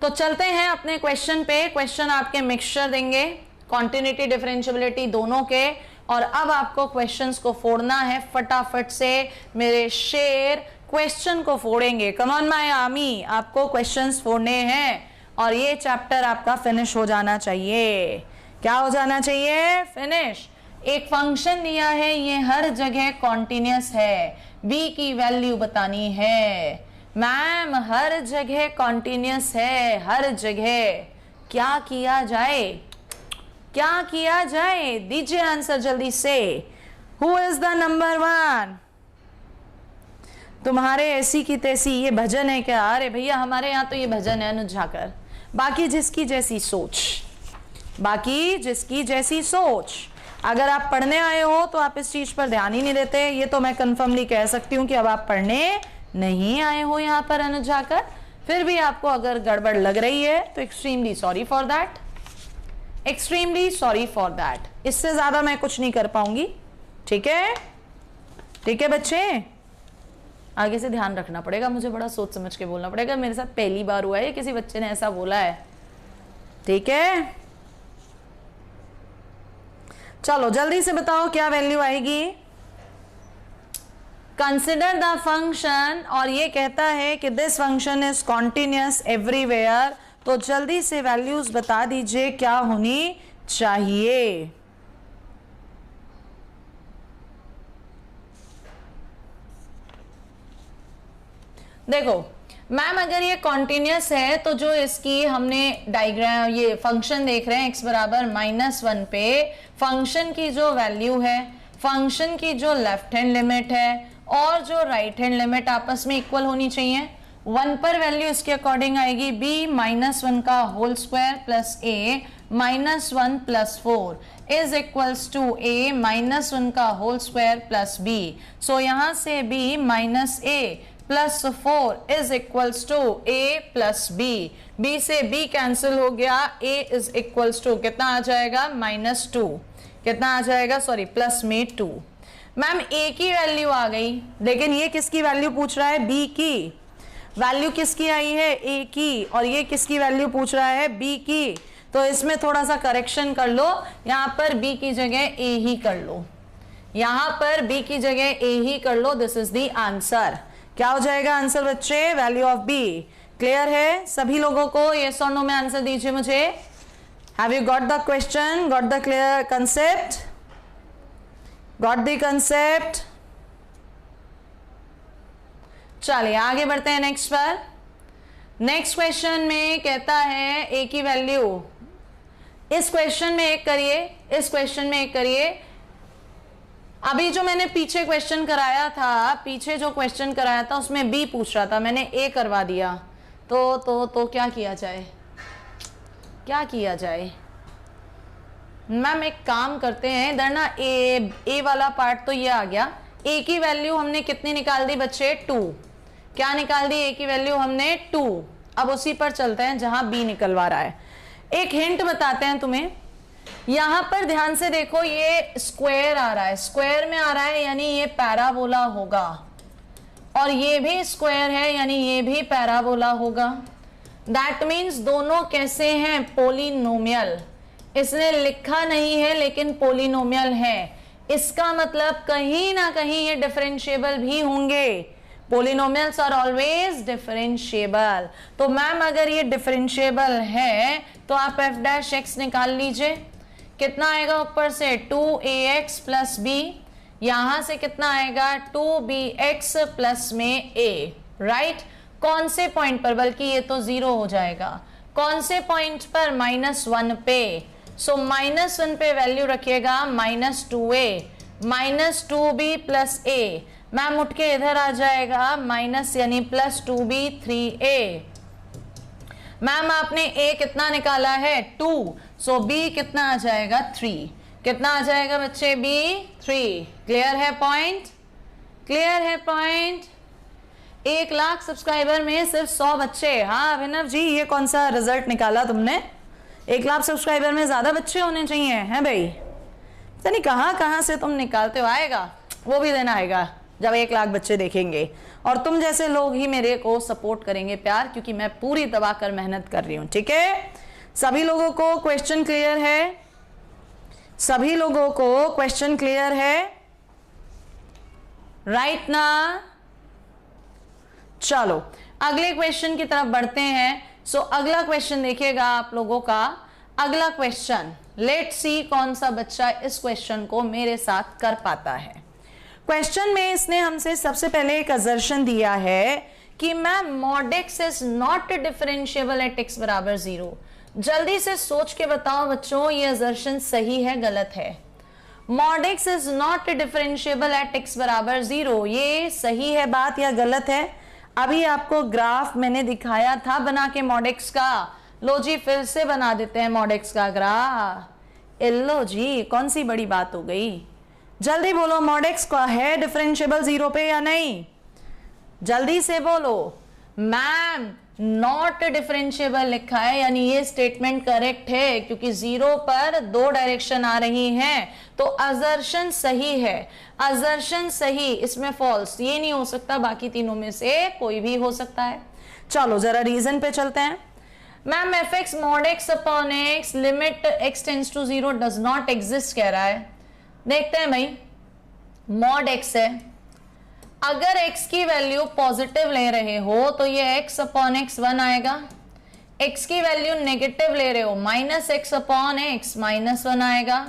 तो चलते हैं अपने क्वेश्चन पे। क्वेश्चन आपके मिक्सचर देंगे, कॉन्टिन्यूटी डिफरेंशिएबिलिटी दोनों के। और अब आपको क्वेश्चंस को फोड़ना है फटाफट से। मेरे शेर क्वेश्चन को फोड़ेंगे। कम ऑन माय आर्मी, आपको क्वेश्चंस फोड़ने हैं और ये चैप्टर आपका फिनिश हो जाना चाहिए। क्या हो जाना चाहिए? फिनिश। एक फंक्शन दिया है, ये हर जगह कॉन्टिन्यूस है, b की वैल्यू बतानी है। मैम हर जगह कॉन्टिन्यूस है, हर जगह। क्या किया जाए? क्या किया जाए? दीजिए आंसर जल्दी से। Who is the number 1? तुम्हारे ऐसी की तैसी ये भजन है क्या? अरे भैया हमारे यहाँ तो ये भजन है अनुज झाकर। बाकी जिसकी जैसी सोच, बाकी जिसकी जैसी सोच। अगर आप पढ़ने आए हो तो आप इस चीज पर ध्यान ही नहीं देते, ये तो मैं कंफर्मली कह सकती हूँ कि अब आप पढ़ने नहीं आए हो यहाँ पर अनुज झाकर। फिर भी आपको अगर गड़बड़ लग रही है तो extremely sorry for that, extremely sorry for that. इससे ज्यादा मैं कुछ नहीं कर पाऊंगी, ठीक है? ठीक है बच्चे, आगे से ध्यान रखना पड़ेगा, मुझे बड़ा सोच समझ के बोलना पड़ेगा। मेरे साथ पहली बार हुआ है, किसी बच्चे ने ऐसा बोला है, ठीक है? चलो जल्दी से बताओ क्या वैल्यू आएगी। कंसिडर द फंक्शन, और ये कहता है कि this function is continuous everywhere. तो जल्दी से वैल्यूज बता दीजिए क्या होनी चाहिए। देखो मैम अगर ये कॉन्टिन्यूस है तो जो इसकी हमने डायग्राम, ये फंक्शन देख रहे हैं x बराबर -1 पे, फंक्शन की जो वैल्यू है, फंक्शन की जो लेफ्ट हैंड लिमिट है और जो राइट हैंड लिमिट आपस में इक्वल होनी चाहिए। 1 पर वैल्यू इसके अकॉर्डिंग आएगी b -1 का whole square plus a -1 plus 4 is equals to a -1 का whole square plus b। So यहां से b minus a plus 4 is equals to a plus b। b से b कैंसिल हो गया, a इज इक्वल्स टू कितना आ जाएगा? -2। कितना आ जाएगा? सॉरी प्लस में 2। मैम a की वैल्यू आ गई, लेकिन ये किसकी वैल्यू पूछ रहा है? b की वैल्यू किसकी आई है? a की। और ये किसकी वैल्यू पूछ रहा है? b की। तो इसमें थोड़ा सा करेक्शन कर लो, यहाँ पर b की जगह a ही कर लो। यहां पर बी की जगह ए ही कर लो, दिस इज द आंसर। क्या हो जाएगा आंसर बच्चे? Value of B. क्लियर है सभी लोगों को? यस और नो में आंसर दीजिए मुझे। Have you got the question? Got the clear concept? Got the concept? चलिए आगे बढ़ते हैं नेक्स्ट पर। नेक्स्ट क्वेश्चन में कहता है ए की वैल्यू, इस क्वेश्चन में एक करिए, इस क्वेश्चन में एक करिए। अभी जो मैंने पीछे क्वेश्चन कराया था, पीछे जो क्वेश्चन कराया था उसमें बी पूछ रहा था, मैंने ए करवा दिया। तो क्या किया जाए? क्या किया जाए? मैम एक काम करते हैं, इधर ना ए वाला पार्ट तो ये आ गया। ए की वैल्यू हमने कितनी निकाल दी बच्चे? 2। क्या निकाल दी? ए की वैल्यू हमने 2। अब उसी पर चलते हैं जहां बी निकलवा रहा है। एक हिंट बताते हैं तुम्हें, यहां पर ध्यान से देखो, ये स्क्वायर आ रहा है, स्क्वायर में आ रहा है यानी ये पैराबोला होगा, और ये भी स्क्वायर है यानी ये भी पैराबोला होगा। दैट मीन्स दोनों कैसे हैं? पोलिनोमियल। इसने लिखा नहीं है लेकिन पोलिनोमियल है। इसका मतलब कहीं ना कहीं ये डिफरेंशिएबल भी होंगे। Polynomials are always differentiable. तो मैम अगर ये डिफरेंशिएबल है तो आप एफ डैश एक्स निकाल लीजिए। कितना आएगा ऊपर से? 2ax प्लस बी, यहां से कितना आएगा? 2bx प्लस में a, राइट? कौन से पॉइंट पर? बल्कि ये तो 0 हो जाएगा। कौन से पॉइंट पर? -1 पे। सो -1 पे वैल्यू रखिएगा -2a, -2b plus a। Ma'am उठ के इधर आ जाएगा माइनस यानी प्लस 2b 3a। मैम आपने a कितना निकाला है? 2। सो b कितना आ जाएगा? 3। कितना आ जाएगा बच्चे? b 3। क्लियर है पॉइंट? क्लियर है पॉइंट? 1 लाख सब्सक्राइबर में सिर्फ 100 बच्चे। हाँ अभिनव जी, ये कौन सा रिजल्ट निकाला तुमने? 1 लाख सब्सक्राइबर में ज्यादा बच्चे होने चाहिए, हैं भाई? पता नहीं कहाँ से तुम निकालते हो। आएगा वो भी दिन आएगा जब 1 लाख बच्चे देखेंगे, और तुम जैसे लोग ही मेरे को सपोर्ट करेंगे प्यार, क्योंकि मैं पूरी दबा कर मेहनत कर रही हूं। ठीक है, सभी लोगों को क्वेश्चन क्लियर है? सभी लोगों को क्वेश्चन क्लियर है? राइट ना? चलो अगले क्वेश्चन की तरफ बढ़ते हैं। सो अगला क्वेश्चन देखिएगा आप लोगों का। अगला क्वेश्चन, लेट्स सी कौन सा बच्चा इस क्वेश्चन को मेरे साथ कर पाता है। क्वेश्चन में इसने हमसे सबसे पहले एक असर्शन दिया है कि ma'am mod x is not differentiable eight x बराबर 0। जल्दी से सोच के बताओ बच्चों, ये असर्शन सही है गलत है? Mod x is not differentiable eight x बराबर 0, ये सही है बात या गलत है? अभी आपको ग्राफ मैंने दिखाया था बना के मॉड एक्स का। लो जी फिर से बना देते हैं मॉड एक्स का ग्राफ। लो जी, कौन सी बड़ी बात हो गई? जल्दी बोलो, मॉड एक्स का है डिफरेंशिएबल 0 पे या नहीं? जल्दी से बोलो। मैम नॉट डिफरेंशिएबल लिखा है यानी ये स्टेटमेंट करेक्ट है, क्योंकि 0 पर 2 डायरेक्शन आ रही हैं, तो असर्शन सही है। असर्शन सही, इसमें फॉल्स ये नहीं हो सकता, बाकी तीनों में से कोई भी हो सकता है। चलो जरा रीजन पे चलते हैं। Ma'am F X mod X upon X limit X tends to 0 does not exist कह रहा है। देखते हैं भाई, मॉड एक्स है, अगर x की वैल्यू पॉजिटिव ले रहे हो तो ये x अपॉन एक्स 1 आएगा। x की वैल्यू नेगेटिव ले रहे हो माइनस एक्स अपॉन एक्स -1 आएगा।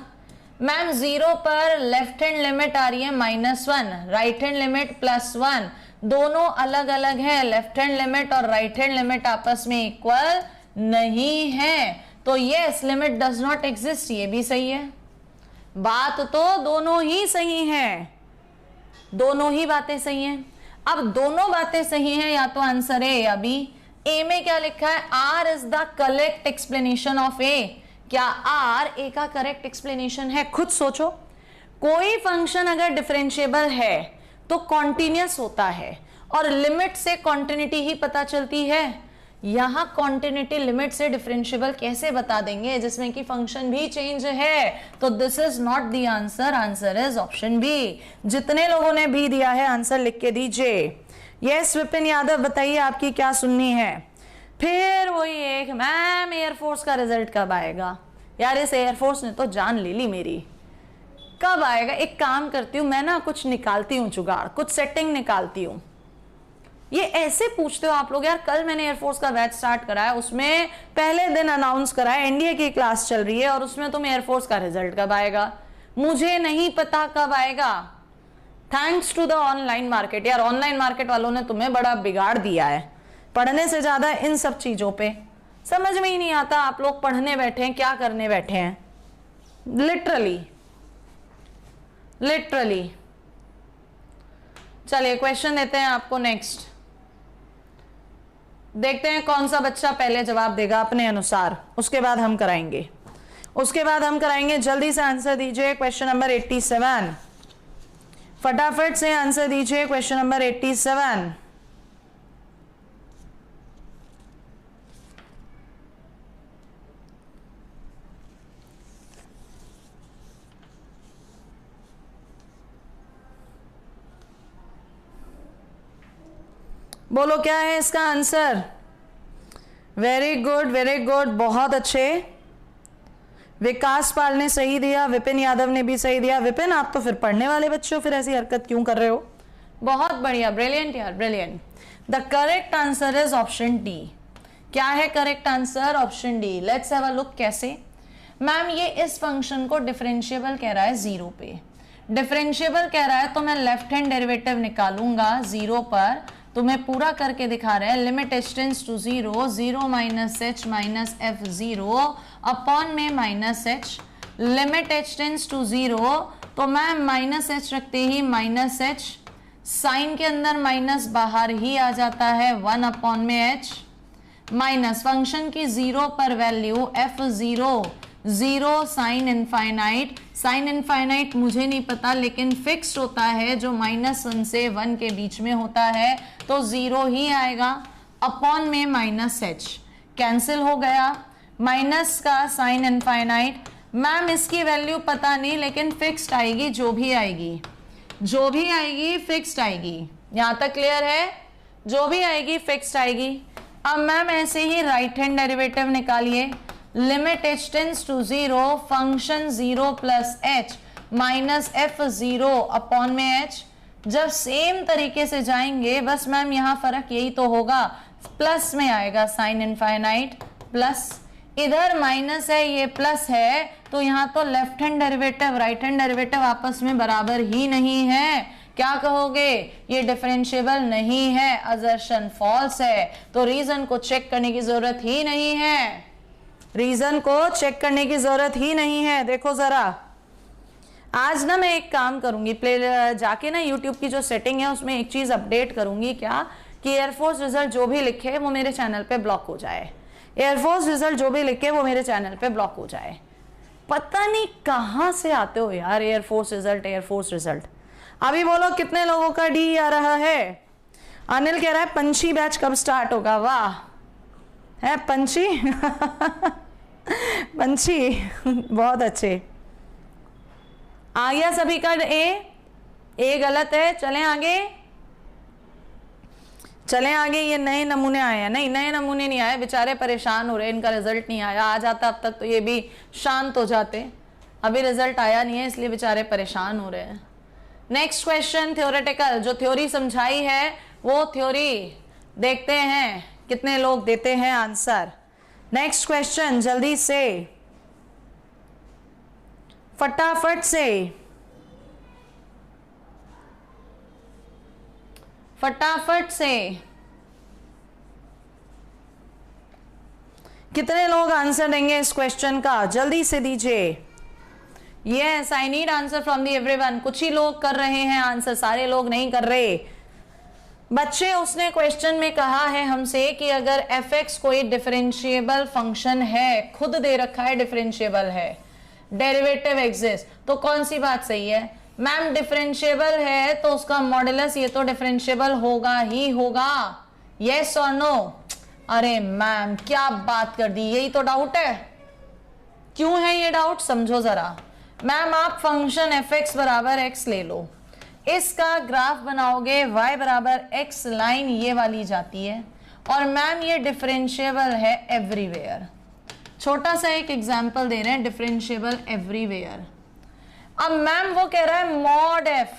मैम 0 पर लेफ्ट हैंड लिमिट आ रही है -1, राइट हैंड लिमिट +1, दोनों अलग अलग है। लेफ्ट हैंड लिमिट और राइट हैंड लिमिट आपस में इक्वल नहीं है, तो yes limit does not exist, ये भी सही है। बात तो दोनों ही सही है, दोनों ही बातें सही हैं। अब दोनों बातें सही हैं, या तो आंसर ए या बी। ए में क्या लिखा है? R is the correct explanation of A. क्या आर ए का करेक्ट एक्सप्लेनेशन है? खुद सोचो, कोई फंक्शन अगर डिफरेंशिएबल है तो कॉन्टिन्यूअस होता है, और लिमिट से कॉन्टिन्यूटी ही पता चलती है। यहां कॉन्टिन्यूटी लिमिट से डिफरेंशिएबल कैसे बता देंगे जिसमें कि फंक्शन भी चेंज है? तो this is not the answer, answer is option B. जितने लोगों ने भी दिया है आंसर लिख के दीजिए। यस विपिन यादव, बताइए आपकी क्या सुननी है? फिर वही एक, मैम एयरफोर्स का रिजल्ट कब आएगा? यार इस एयरफोर्स ने तो जान ले ली मेरी। कब आएगा? एक काम करती हूं मैं ना, कुछ निकालती हूं जुगाड़, कुछ सेटिंग निकालती हूं। ये ऐसे पूछते हो आप लोग यार। कल मैंने एयरफोर्स का बैच स्टार्ट कराया, उसमें पहले दिन अनाउंस कराया एनडीए की क्लास चल रही है और उसमें तुम एयरफोर्स का रिजल्ट कब आएगा? मुझे नहीं पता कब आएगा। Thanks to the online market. यार ऑनलाइन मार्केट वालों ने तुम्हें बड़ा बिगाड़ दिया है, पढ़ने से ज्यादा इन सब चीजों पे। समझ में ही नहीं आता आप लोग पढ़ने बैठे हैं क्या करने बैठे हैं। लिटरली। चलिए क्वेश्चन देते हैं आपको। नेक्स्ट देखते हैं कौन सा बच्चा पहले जवाब देगा अपने अनुसार, उसके बाद हम कराएंगे। जल्दी से आंसर दीजिए क्वेश्चन नंबर 87। फटाफट से आंसर दीजिए क्वेश्चन नंबर 87। बोलो क्या है इसका आंसर? वेरी गुड, बहुत अच्छे। विकास पाल ने सही दिया, विपिन यादव ने भी सही दिया। विपिन आप तो फिर पढ़ने वाले बच्चे हो, फिर ऐसी हरकत क्यों कर रहे हो? बहुत बढ़िया, ब्रिलियंट यार, brilliant. The correct answer is option D. क्या है correct answer? Option D. Let's have a look. कैसे? मैम ये इस फंक्शन को डिफरेंशिएबल कह रहा है 0 पे। डिफरेंशिएबल कह रहा है तो मैं लेफ्ट हैंड डेरिवेटिव निकालूंगा 0 पर। तुम्हें पूरा करके दिखा रहे हैं। Limit h tends to 0, 0 minus h minus f0 upon में minus h। Limit h tends to 0 तो मैं माइनस h रखते ही माइनस h, साइन के अंदर माइनस बाहर ही आ जाता है 1 अपॉन में h माइनस फंक्शन की 0 पर value f0, 0 sine infinite. Sine infinite मुझे नहीं पता लेकिन फिक्स्ड होता है जो -1 से 1 के बीच में होता है तो 0 ही आएगा अपॉन में माइनस h। कैंसिल हो गया। माइनस का साइन इनफाइनाइट। मैम इसकी वैल्यू पता नहीं लेकिन फिक्स्ड आएगी, जो भी आएगी फिक्स्ड आएगी। यहां तक क्लियर है? जो भी आएगी फिक्स्ड आएगी। अब मैम ऐसे ही राइट हैंड डेरिवेटिव निकालिए। Limit h tends to 0, function 0 plus h minus f0 upon में h। जब सेम तरीके से जाएंगे, बस मैम यहाँ फर्क यही तो होगा, प्लस में आएगा साइन इनफाइनाइट प्लस, इधर माइनस है ये प्लस है, तो यहाँ तो left hand derivative right hand derivative आपस में बराबर ही नहीं है। क्या कहोगे? ये डिफरेंशिएबल नहीं है, असर्शन फॉल्स है। तो रीजन को चेक करने की जरूरत ही नहीं है। देखो जरा, आज ना मैं एक काम करूंगी, जाके ना यूट्यूब की जो सेटिंग है उसमें एक चीज अपडेट करूंगी। क्या कि एयरफोर्स रिजल्ट जो भी लिखे वो मेरे चैनल पे ब्लॉक हो जाए। पता नहीं कहां से आते हो यार एयरफोर्स रिजल्ट। अभी बोलो कितने लोगों का डी आ रहा है? अनिल कह रहा है पंछी बैच कब स्टार्ट होगा? वाह है पंछी पंछी बहुत अच्छे। आ गया सभी का ए गलत है। चलें आगे। ये नए नमूने आए हैं। नहीं, नए नमूने नहीं आए, बेचारे परेशान हो रहे, इनका रिजल्ट नहीं आया। आ जाता अब तक तो ये भी शांत हो जाते। अभी रिजल्ट आया नहीं है इसलिए बेचारे परेशान हो रहे हैं। नेक्स्ट क्वेश्चन थ्योरेटिकल, जो थ्योरी समझाई है वो थ्योरी देखते हैं कितने लोग देते हैं आंसर। नेक्स्ट क्वेश्चन जल्दी से, फटाफट से कितने लोग आंसर देंगे इस क्वेश्चन का? जल्दी से दीजिए। Yes, I need answer from the everyone. कुछ ही लोग कर रहे हैं आंसर, सारे लोग नहीं कर रहे। बच्चे, उसने क्वेश्चन में कहा है हमसे कि अगर fx कोई डिफरेंशिएबल फंक्शन है, खुद दे रखा है डिफरेंशिएबल है, डेरिवेटिव एग्जिस्ट, तो कौन सी बात सही है? मैम डिफरेंशिएबल है तो उसका मॉडुलस ये तो डिफरेंशिएबल होगा ही होगा। यस और नो? अरे मैम क्या बात कर दी, यही तो डाउट है। क्यों है ये डाउट? समझो जरा। मैम आप फंक्शन fx बराबर x ले लो, इसका ग्राफ बनाओगे y बराबर x, लाइन ये वाली जाती है, और मैम ये डिफरेंशिएबल है एवरीवेयर। छोटा सा एक एग्जांपल दे रहे हैं, डिफरेंशिएबल एवरीवेयर। अब मैम वो कह रहा है मॉड एफ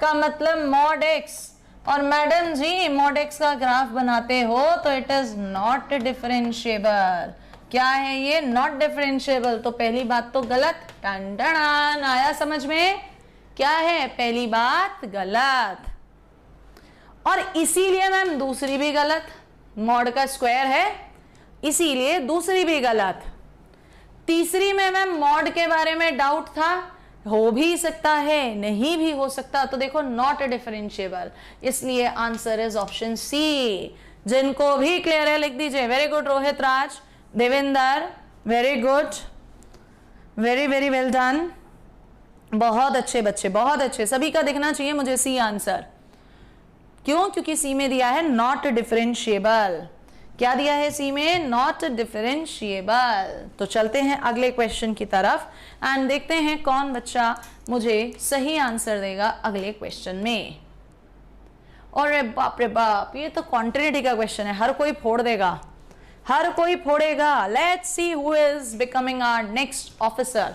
का मतलब मॉड एक्स, और मैडम जी मॉड एक्स का ग्राफ बनाते हो तो इट इज नॉट डिफरेंशिएबल। क्या है ये? Not differentiable. तो पहली बात तो गलत। टन टन, आया समझ में? क्या है? पहली बात गलत। और इसीलिए मैम दूसरी भी गलत। मॉड का स्क्वायर है इसीलिए दूसरी भी गलत। तीसरी में मैम मॉड के बारे में डाउट था, हो भी सकता है नहीं भी हो सकता, तो देखो नॉट डिफरेंशिएबल, इसलिए आंसर इज ऑप्शन सी। जिनको भी क्लियर है लिख दीजिए। Very good Rohit Raj, Devendra, very good, very very well done, बहुत अच्छे बच्चे, बहुत अच्छे। सभी का दिखना चाहिए मुझे सी आंसर। क्यों? क्योंकि सी में दिया है नॉट डिफरेंशिएबल। क्या दिया है सी में? Not differentiable. तो चलते हैं अगले क्वेश्चन की तरफ एंड देखते हैं कौन बच्चा मुझे सही आंसर देगा अगले क्वेश्चन में। और बाप रे बाप, ये तो कॉन्ट्रिनिटी का क्वेश्चन है, हर कोई फोड़ देगा, हर कोई फोड़ेगा। Let's see who is becoming our next officer.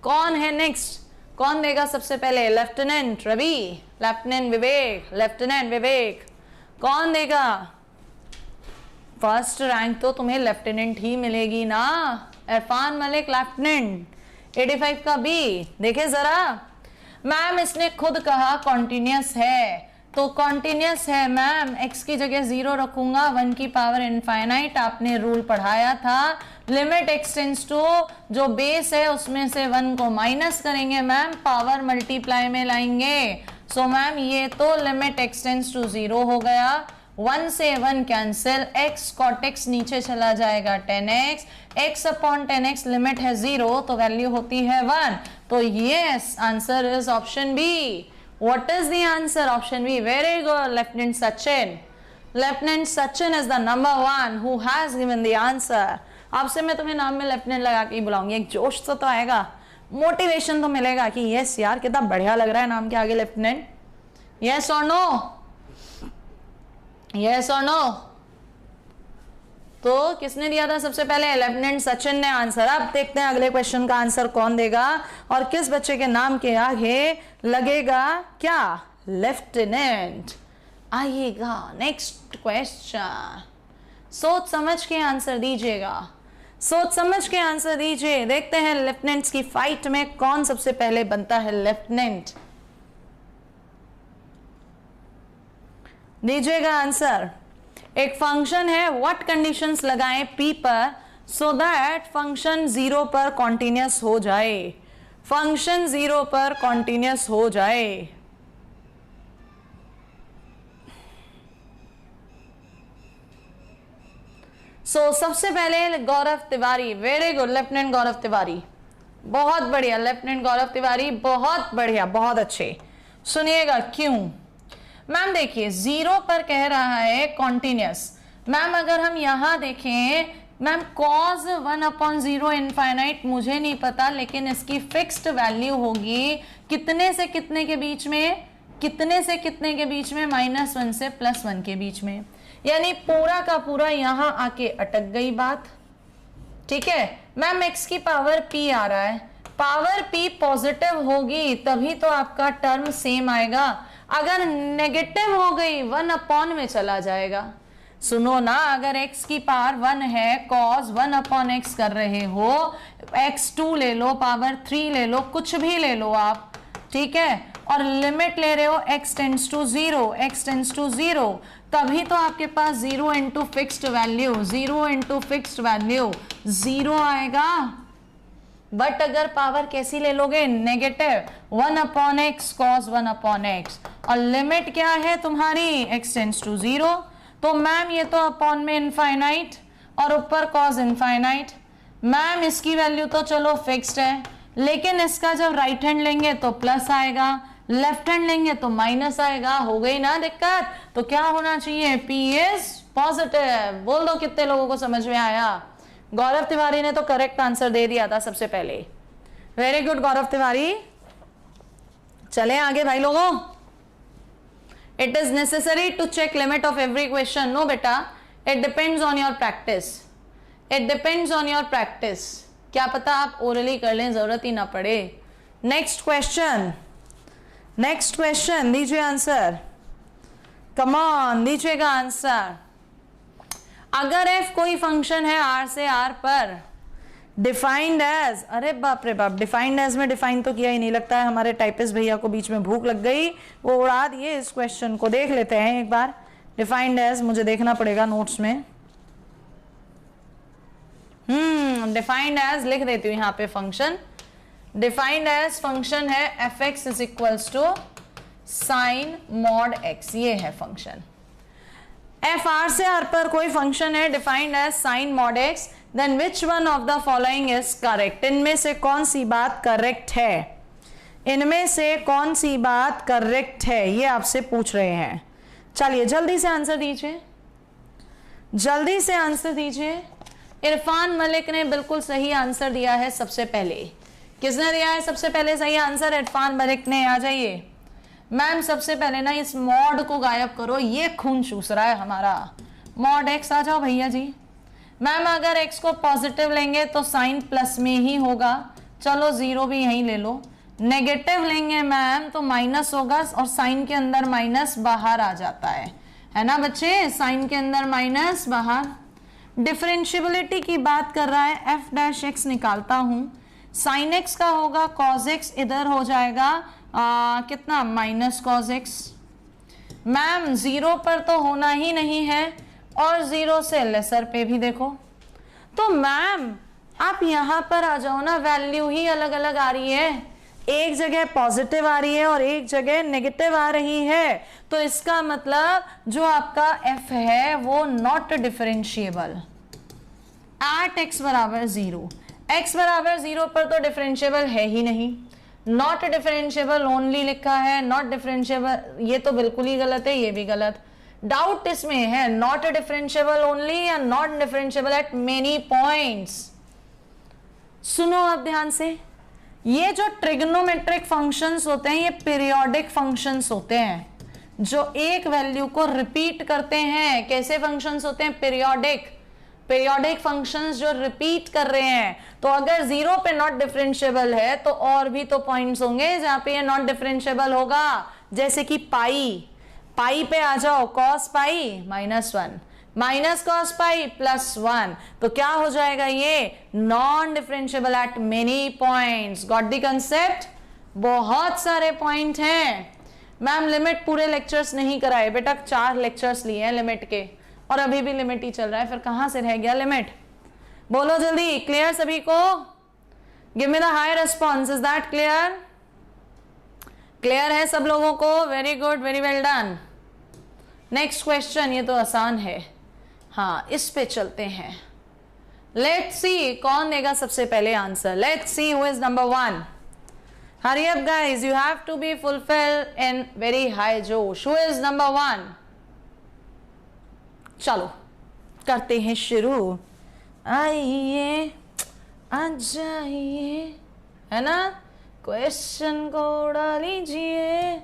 कौन है नेक्स्ट? कौन देगा सबसे पहले? Lieutenant Ravi, lieutenant Vivek, lieutenant Vivek, कौन देगा? फर्स्ट रैंक तो तुम्हें लेफ्टिनेंट ही मिलेगी ना। इरफान मलिक लेफ्टिनेंट 85 का बी। देखे जरा मैम, इसने खुद कहा कॉन्टिन्यूस है, तो कॉन्टिन्यूस है मैम, x की जगह 0 रखूंगा, 1 की पावर इनफाइनाइट। आपने रूल पढ़ाया था, लिमिट x टेंड्स टू जो बेस है उसमें से 1 को माइनस करेंगे मैम, पावर मल्टीप्लाई में लाएंगे। सो मैम ये तो लिमिट x टेंड्स टू 0 हो गया, 1 से 1 कैंसिल, x cot x नीचे चला जाएगा 10x, x upon 10x limit है 0 तो वैल्यू होती है 1। तो yes, answer is option B. What is the answer? Option B. Very good, Lieutenant Sachin. Lieutenant Sachin is the number one who has given the answer. आपसे मैं तुम्हें नाम में लेफ्टिनेंट लगा के ही बुलाऊंगी, एक जोश तो आएगा, मोटिवेशन तो मिलेगा कि यस यार कितना बढ़िया लग रहा है नाम के आगे लेफ्टिनेंट। यस और नो? यस और नो? तो किसने दिया था सबसे पहले? लेफ्टिनेंट सचिन ने आंसर। अब देखते हैं अगले क्वेश्चन का आंसर कौन देगा और किस बच्चे के नाम के आगे लगेगा क्या? लेफ्टिनेंट। आइएगा नेक्स्ट क्वेश्चन, सोच समझ के आंसर दीजिएगा, सोच समझ के आंसर दीजिए। देखते हैं लेफ्टिनेंट्स की फाइट में कौन सबसे पहले बनता है लेफ्टिनेंट। दीजिएगा आंसर। एक फंक्शन है, व्हाट कंडीशंस लगाएं p पर सो दैट फंक्शन 0 पर कॉन्टिन्यूस हो जाए, फंक्शन 0 पर कॉन्टिन्यूस हो जाए। सबसे पहले गौरव तिवारी, वेरी गुड लेफ्टिनेंट गौरव तिवारी, बहुत बढ़िया लेफ्टिनेंट गौरव तिवारी, बहुत बढ़िया, बहुत अच्छे। सुनिएगा क्यों मैम, देखिए 0 पर कह रहा है कॉन्टिन्यूस। मैम अगर हम यहां देखें मैम, cos 1/0 इनफाइनाइट मुझे नहीं पता, लेकिन इसकी फिक्स्ड वैल्यू होगी कितने से कितने के बीच में? कितने से कितने के बीच में? -1 से +1 के बीच में। यानी पूरा का पूरा यहां आके अटक गई बात। ठीक है मैम, x की पावर p आ रहा है, पावर p पॉजिटिव होगी तभी तो आपका टर्म सेम आएगा, अगर नेगेटिव हो गई 1/, में चला जाएगा। सुनो ना, अगर x की पावर 1 है, cos 1/x कर रहे हो, x2 ले लो, पावर 3 ले लो, कुछ भी ले लो आप, ठीक है, और लिमिट ले रहे हो x tends to 0, x tends to 0, तभी तो आपके पास 0 into fixed value, 0 into fixed value 0 आएगा। बट अगर पावर कैसी ले लोगे? नेगेटिव 1/x cos 1/x, और लिमिट क्या है तुम्हारी? x टेंड्स टू 0, तो मैम ये तो अपॉन में इनफाइनाइट और ऊपर cos इनफाइनाइट। मैम इसकी वैल्यू तो चलो फिक्स्ड है, लेकिन इसका जब राइट हैंड लेंगे तो प्लस आएगा, लेफ्ट हैंड लेंगे तो माइनस आएगा। हो गई ना दिक्कत? तो क्या होना चाहिए? p is positive. बोल दो कितने लोगों को समझ में आया? गौरव तिवारी ने तो करेक्ट आंसर दे दिया था सबसे पहले। Very good Gaurav Tiwari. चले आगे भाई लोगों। It is necessary to check limit of every question. No बेटा, it depends on your practice, it depends on your practice. क्या पता आप ओरली कर लें, जरूरत ही ना पड़े, नेक्स्ट क्वेश्चन दीजिए आंसर, कम ऑन दीजिएगा आंसर। अगर f कोई फंक्शन है r से r पर, डिफाइंड एज, अरे बाप रे बाप, डिफाइंड एज में डिफाइन तो किया ही नहीं, लगता है हमारे टाइपिस्ट भैया को बीच में भूख लग गई, वो उड़ा दिए इस क्वेश्चन को। देख लेते हैं एक बार, डिफाइंड एज मुझे देखना पड़ेगा नोट्स में। डिफाइंड एज लिख देती हूँ यहाँ पे फंक्शन। डिफाइंड एज फंक्शन है F X is equals to sine mod X, ये है फंक्शन। एफ आर से आर पर कोई फंक्शन है defined as sine mod X, then which one of the following is correct. इनमें से कौन सी बात करेक्ट है, इनमें से कौन सी बात करेक्ट है, ये आपसे पूछ रहे हैं। चलिए जल्दी से आंसर दीजिए, जल्दी से आंसर दीजिए। इरफान मलिक ने बिल्कुल सही आंसर दिया है सबसे पहले। किसने दिया है सबसे पहले सही आंसर? इरफान मलिक ने। आ जाइए मैम, सबसे पहले ना इस मॉड को गायब करो, ये खून चूस रहा है हमारा। मॉड एक्स आ जाओ भैया जी। मैम अगर एक्स को पॉजिटिव लेंगे तो साइन प्लस में ही होगा, चलो जीरो भी यहीं ले लो। नेगेटिव लेंगे मैम तो माइनस होगा, और साइन के अंदर माइनस बाहर आ जाता है ना बच्चे, साइन के अंदर माइनस बाहर। डिफरेंशियबिलिटी की बात कर रहा है, एफ डैश एक्स निकालता हूं, साइन एक्स का होगा कॉज एक्स, इधर हो जाएगा कितना minus cos x. Ma'am zero पर तो होना ही नहीं है, और जीरो से लेसर पे भी देखो। तो मैम आप यहां पर आ जाओ ना, वैल्यू ही अलग अलग आ रही है, एक जगह पॉजिटिव आ रही है और एक जगह नेगेटिव आ रही है, तो इसका मतलब जो आपका f है वो नॉट डिफरेंशिएबल एट x बराबर जीरो। x बराबर जीरो पर तो डिफरेंशिएबल है ही नहीं, नॉट डिफरेंशिएबल ओनली लिखा है, नॉट डिफरेंशिएबल, ये तो बिल्कुल ही गलत है, ये भी गलत। डाउट इसमें है नॉट डिफरेंशिएबल ओनली या not differentiable eight many points. सुनो अब ध्यान से, ये जो ट्रिग्नोमेट्रिक फंक्शंस होते हैं ये पीरियोडिक फंक्शंस होते हैं, जो एक वैल्यू को रिपीट करते हैं। कैसे फंक्शंस होते हैं? पीरियोडिक फंक्शंस जो रिपीट कर रहे हैं। तो अगर जीरो पे नॉट डिफरेंशिएबल है तो और भी तो पॉइंट्स होंगे जहां पे ये नॉट डिफरेंशिएबल होगा, जैसे कि पाई पे आ जाओ, cos pi minus one, minus cos pi plus one, तो क्या हो जाएगा? ये non differentiable eight many points. Got the concept? बहुत सारे पॉइंट हैं। मैम लिमिट पूरे लेक्चर्स नहीं कराए बेटा, 4 लेक्चर्स लिए हैं लिमिट के, और अभी भी लिमिट ही चल रहा है, फिर कहां से रह गया लिमिट? बोलो जल्दी। क्लियर सभी को? Give me the high response. Is that clear? Clear है सब लोगों को? Very good, very well done. Next question, ये तो आसान है, हाँ इस पे चलते हैं। लेट्स सी कौन देगा सबसे पहले answer. Let's see who is number 1। Hurry up guys, you have to be fulfil in very high जोश। Who is number 1? चलो करते हैं शुरू। आइए आ जाइए, है ना, क्वेश्चन को उड़ा लीजिए,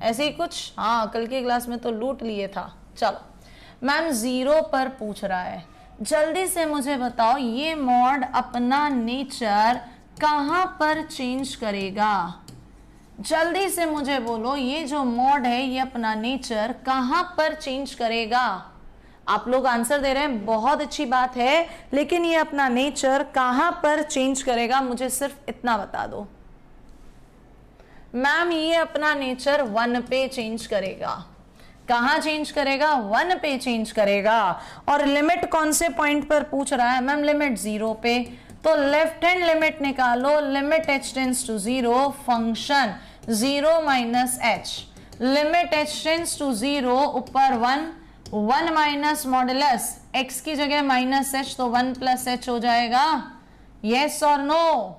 ऐसे ही कुछ। हाँ कल की क्लास में तो लूट लिए था। चलो मैम जीरो पर पूछ रहा है, जल्दी से मुझे बताओ ये मॉड अपना नेचर कहां पर चेंज करेगा? जल्दी से मुझे बोलो, ये जो मॉड है ये अपना नेचर कहां पर चेंज करेगा? आप लोग आंसर दे रहे हैं, बहुत अच्छी बात है, लेकिन ये अपना नेचर कहां पर चेंज करेगा? मुझे सिर्फ इतना बता दो। मैम ये अपना नेचर 1 पे चेंज करेगा। कहां चेंज करेगा? 1 पे चेंज करेगा। और लिमिट कौन से पॉइंट पर पूछ रहा है? मैम लिमिट 0 पे, तो लेफ्ट हैंड लिमिट निकालो, limit h tends to 0, function 0 minus h, limit h tends to 0, ऊपर 1 माइनस मॉडुलस x की जगह माइनस h, तो 1 प्लस h हो जाएगा। यस और नो?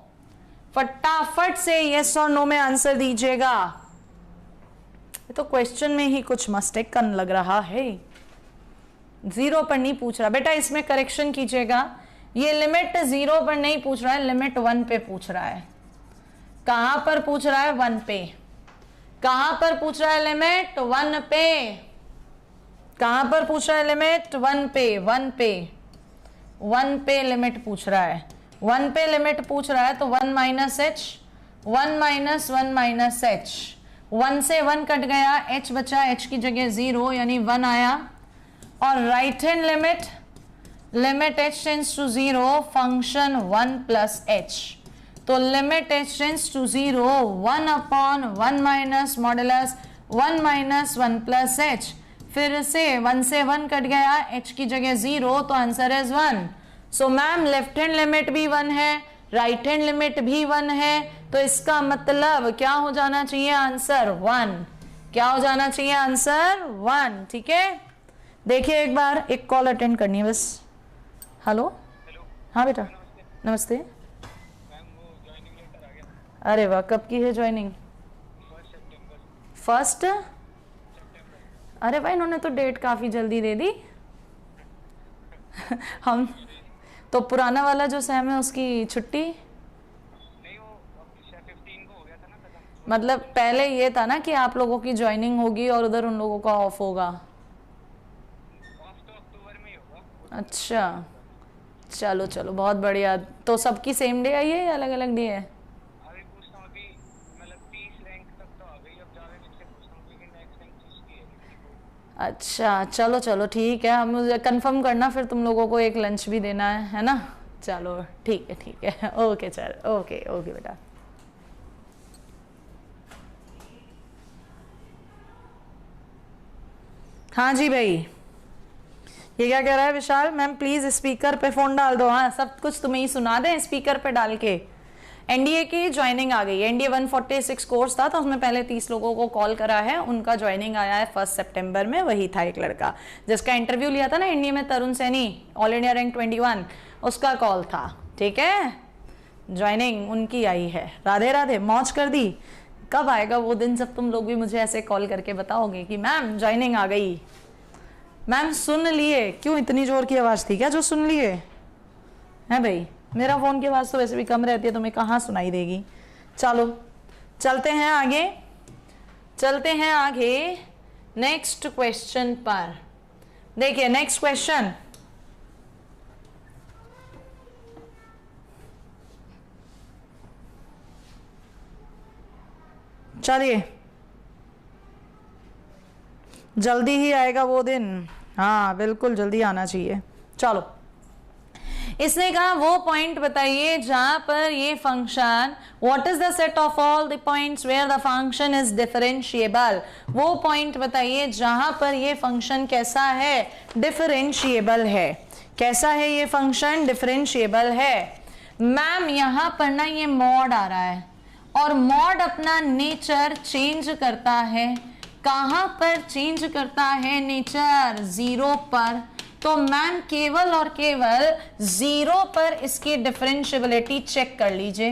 फटाफट से यस और नो में आंसर दीजिएगा। ये तो क्वेश्चन में ही कुछ मिस्टेक लग रहा है, 0 पर नहीं पूछ रहा बेटा, इसमें करेक्शन कीजिएगा। ये लिमिट 0 पर नहीं पूछ रहा है, लिमिट 1 पे पूछ रहा है। कहां पर पूछ रहा है? 1 पे। कहां पर पूछ रहा है लिमिट? 1 पे। कहां पर पूछ रहा है लिमिट? 1 पे। 1 पे, 1 पे लिमिट पूछ रहा है। 1 पे लिमिट पूछ रहा है, तो 1 minus h, 1 minus 1 minus H, 1 से 1 कट गया, h बचा, h की जगह 0 यानी 1 आया। और right hand limit h tends to 0, function 1 plus h, तो limit h tends to 0, 1 upon 1 minus modulus 1 minus 1 plus h, फिर से 1 से 1 कट गया, h की जगह 0, तो answer is 1। So ma'am left hand limit भी 1 है, राइट हैंड लिमिट भी 1 है, तो इसका मतलब क्या हो जाना चाहिए आंसर 1, क्या हो जाना चाहिए आंसर 1। ठीक है, देखिए एक बार एक कॉल अटेंड करनी है बस। हेलो, हाँ बेटा नमस्ते। अरे वाह, कब की है ज्वाइनिंग? 1 अरे भाई इन्होंने तो डेट काफ़ी जल्दी दे दी। हम तो पुराना वाला जो सैम है उसकी छुट्टी नहीं, वो 15 को हो गया था ना खत्म। मतलब पहले ये था ना कि आप लोगों की ज्वाइनिंग होगी और उधर उन लोगों का ऑफ होगा। ऑफ तो अक्टूबर में ही होगा। अच्छा चलो चलो बहुत बढ़िया। तो सबकी सेम डे आई है या अलग अलग डे है? अभी पूछता हूँ, अभी मतलब 30 रैंक तक तो आ गई, अब जावेद से पूछता हूँ कि नेक्स्ट रैंक किसकी है। अच्छा चलो चलो ठीक है, हम मुझे कंफर्म करना, फिर तुम लोगों को एक लंच भी देना है ना। चलो ठीक है ओके चल ओके ओके बेटा। हाँ जी भाई, ये क्या कह रहा है विशाल? मैम प्लीज स्पीकर पे फोन डाल दो। हाँ सब कुछ तुम्हें ही सुना दें स्पीकर पे डाल के। एनडीए की ज्वाइनिंग आ गई, एनडीए 146 कोर्स था तो उसमें पहले 30 लोगों को कॉल करा है, उनका ज्वाइनिंग आया है 1 सितंबर में। वही था एक लड़का जिसका इंटरव्यू लिया था ना एनडीए में, तरुण सैनी, ऑल इंडिया रैंक 21, उसका कॉल था। ठीक है, ज्वाइनिंग उनकी आई है। राधे राधे, मौज कर दी। कब आएगा वो दिन जब तुम लोग भी मुझे ऐसे कॉल करके बताओगे कि मैम ज्वाइनिंग आ गई? मैम सुन लिए? क्यों इतनी जोर की आवाज़ थी क्या जो सुन लिए हैं भाई? मेरा फ़ोन की आवाज़ तो वैसे भी कम रहती है, तुम्हें कहाँ सुनाई देगी। चलो चलते हैं आगे, चलते हैं आगे नेक्स्ट क्वेश्चन पर। देखिए नेक्स्ट क्वेश्चन, चलिए जल्दी ही आएगा वो दिन। हाँ बिल्कुल जल्दी आना चाहिए। चलो, इसने कहा वो पॉइंट बताइए जहां पर ये function, what is the set of all the points where the function is differentiable. वो पॉइंट बताइए जहां पर ये फंक्शन कैसा है? डिफरेंशिएबल है। कैसा है ये फंक्शन? डिफरेंशिएबल है। मैम यहां पर ना ये मॉड आ रहा है और मॉड अपना नेचर चेंज करता है। कहां पर चेंज करता है नेचर? 0 पर। तो मैम केवल और केवल 0 पर इसकी डिफरेंशिएबिलिटी चेक कर लीजिए।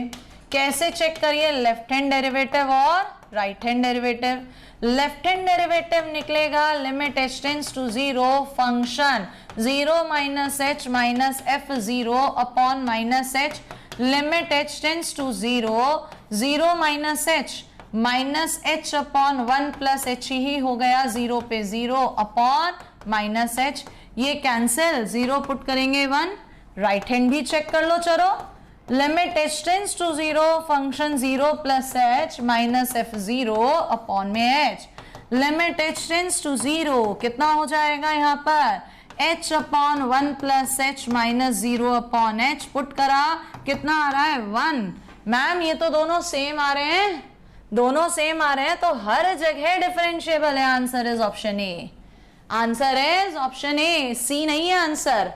कैसे चेक करिए? लेफ्ट हैंड डेरिवेटिव और right hand derivative. Left hand derivative निकलेगा limit h tends to 0, function 0 minus h minus f0 upon minus h, limit h tends to 0, 0 minus h minus h upon 1 plus h ही हो गया, 0 पे 0 upon minus h, ये cancel, 0 put करेंगे 1। Right hand भी check कर लो, चलो limit h tends to 0, function 0 plus h minus f0 upon में h, limit h tends to 0 कितना हो जाएगा यहाँ पर? h upon 1 plus h minus 0 upon h, put करा, कितना आ रहा है? 1। मैम ये तो दोनों सेम आ रहे हैं, दोनों सेम आ रहे हैं, तो हर जगह डिफरेंशिएबल है। Answer is option A, answer is option A, C नहीं है आंसर।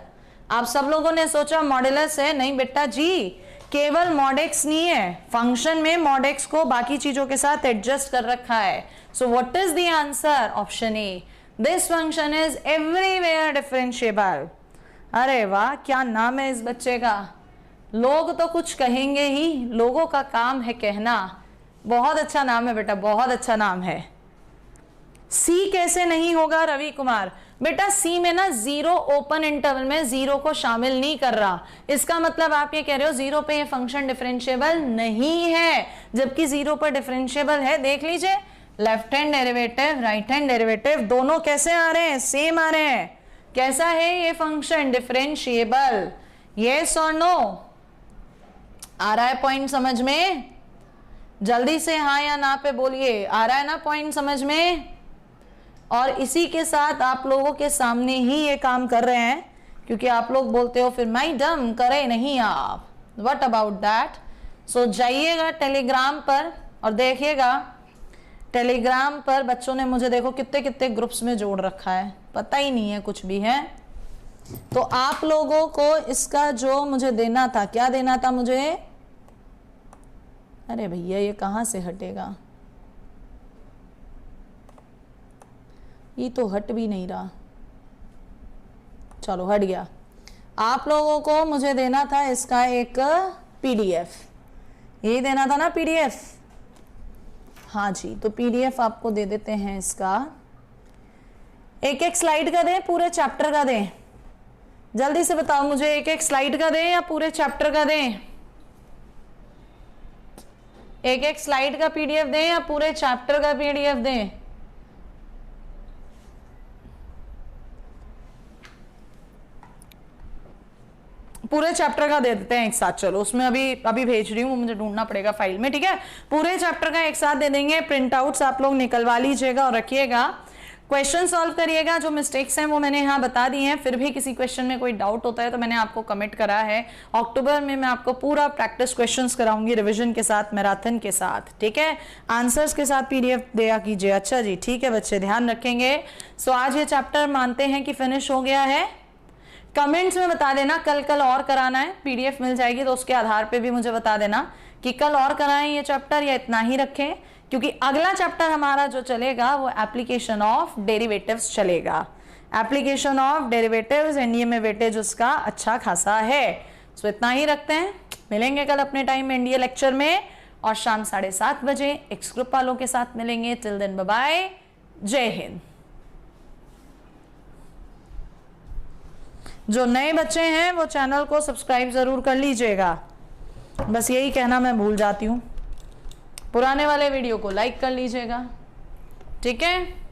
आप सब लोगों ने सोचा मॉडुलस है, नहीं बेटा जी, केवल मॉडेक्स नहीं है, फंक्शन में मॉडेक्स को बाकी चीजों के साथ एडजस्ट कर रखा है। So what is the answer? Option A, this function is everywhere differentiable. अरे वाह, क्या नाम है इस बच्चे का? लोग तो कुछ कहेंगे ही, लोगों का काम है कहना। बहुत अच्छा नाम है बेटा, बहुत अच्छा नाम है। सी कैसे नहीं होगा रवि कुमार? बेटा सी में ना 0 ओपन इंटरवल में 0 को शामिल नहीं कर रहा, इसका मतलब आप ये कह रहे हो 0 पे ये फंक्शन डिफरेंशिएबल नहीं है, जबकि 0 पर डिफरेंशिएबल है। देख लीजिए, left hand derivative right hand derivative दोनों कैसे आ रहे हैं? सेम आ रहे हैं। कैसा है ये फंक्शन? डिफरेंशिएबल। यस और नो? आ रहा है पॉइंट समझ में? जल्दी से हाँ या ना पे बोलिए, आ रहा है ना पॉइंट समझ में। और इसी के साथ आप लोगों के सामने ही ये काम कर रहे हैं, क्योंकि आप लोग बोलते हो फिर मैडम करे नहीं आप, व्हाट अबाउट दैट। सो जाइएगा टेलीग्राम पर और देखिएगा, टेलीग्राम पर बच्चों ने मुझे देखो कितने कितने ग्रुप्स में जोड़ रखा है, पता ही नहीं है कुछ भी है। तो आप लोगों को इसका जो मुझे देना था, क्या देना था मुझे, अरे भैया ये कहाँ से हटेगा, ये तो हट भी नहीं रहा, चलो हट गया। आप लोगों को मुझे देना था इसका एक पीडीएफ, यही देना था ना पीडीएफ, हाँ जी। तो पीडीएफ आपको दे देते हैं इसका, एक एक स्लाइड का दें पूरे चैप्टर का दें, जल्दी से बताओ मुझे, एक एक स्लाइड का दें या पूरे चैप्टर का दें, एक एक स्लाइड का पीडीएफ दें या पूरे चैप्टर का पीडीएफ दें। पूरे चैप्टर का दे देते हैं एक साथ, चलो उसमें अभी भेज रही हूँ, मुझे ढूंढना पड़ेगा फाइल में, ठीक है। पूरे चैप्टर का एक साथ दे देंगे, प्रिंट आउट्स आप लोग निकलवा लीजिएगा और रखिएगा, क्वेश्चन सॉल्व करिएगा। जो मिस्टेक्स हैं वो मैंने यहाँ बता दी हैं, फिर भी किसी क्वेश्चन में कोई डाउट होता है तो मैंने आपको कमिट करा है, अक्टूबर में मैं आपको पूरा प्रैक्टिस क्वेश्चंस कराऊंगी रिवीजन के साथ, मैराथन के साथ, ठीक है, आंसर्स के साथ पीडीएफ दिया कीजिए। अच्छा जी, ठीक है बच्चे, ध्यान रखेंगे। सो आज ये चैप्टर मानते हैं कि फिनिश हो गया है। कमेंट्स में बता देना कल और कराना है, पीडीएफ मिल जाएगी तो उसके आधार पे भी मुझे बता देना कि कल और कराएं ये चैप्टर या इतना ही रखें, क्योंकि अगला चैप्टर हमारा जो चलेगा वो एप्लीकेशन ऑफ डेरिवेटिव्स चलेगा। एप्लीकेशन ऑफ डेरिवेटिव्स एनडीए में वेटेज उसका अच्छा खासा है। सो इतना ही रखते हैं, मिलेंगे कल अपने टाइम में एनडीए लेक्चर में, और शाम 7:30 बजे एक्स ग्रुप वालों के साथ मिलेंगे। टिल देन बाय बाय, जय हिंद। जो नए बच्चे हैं वो चैनल को सब्सक्राइब जरूर कर लीजिएगा, बस यही कहना मैं भूल जाती हूँ। पुराने वाले वीडियो को लाइक कर लीजिएगा, ठीक है।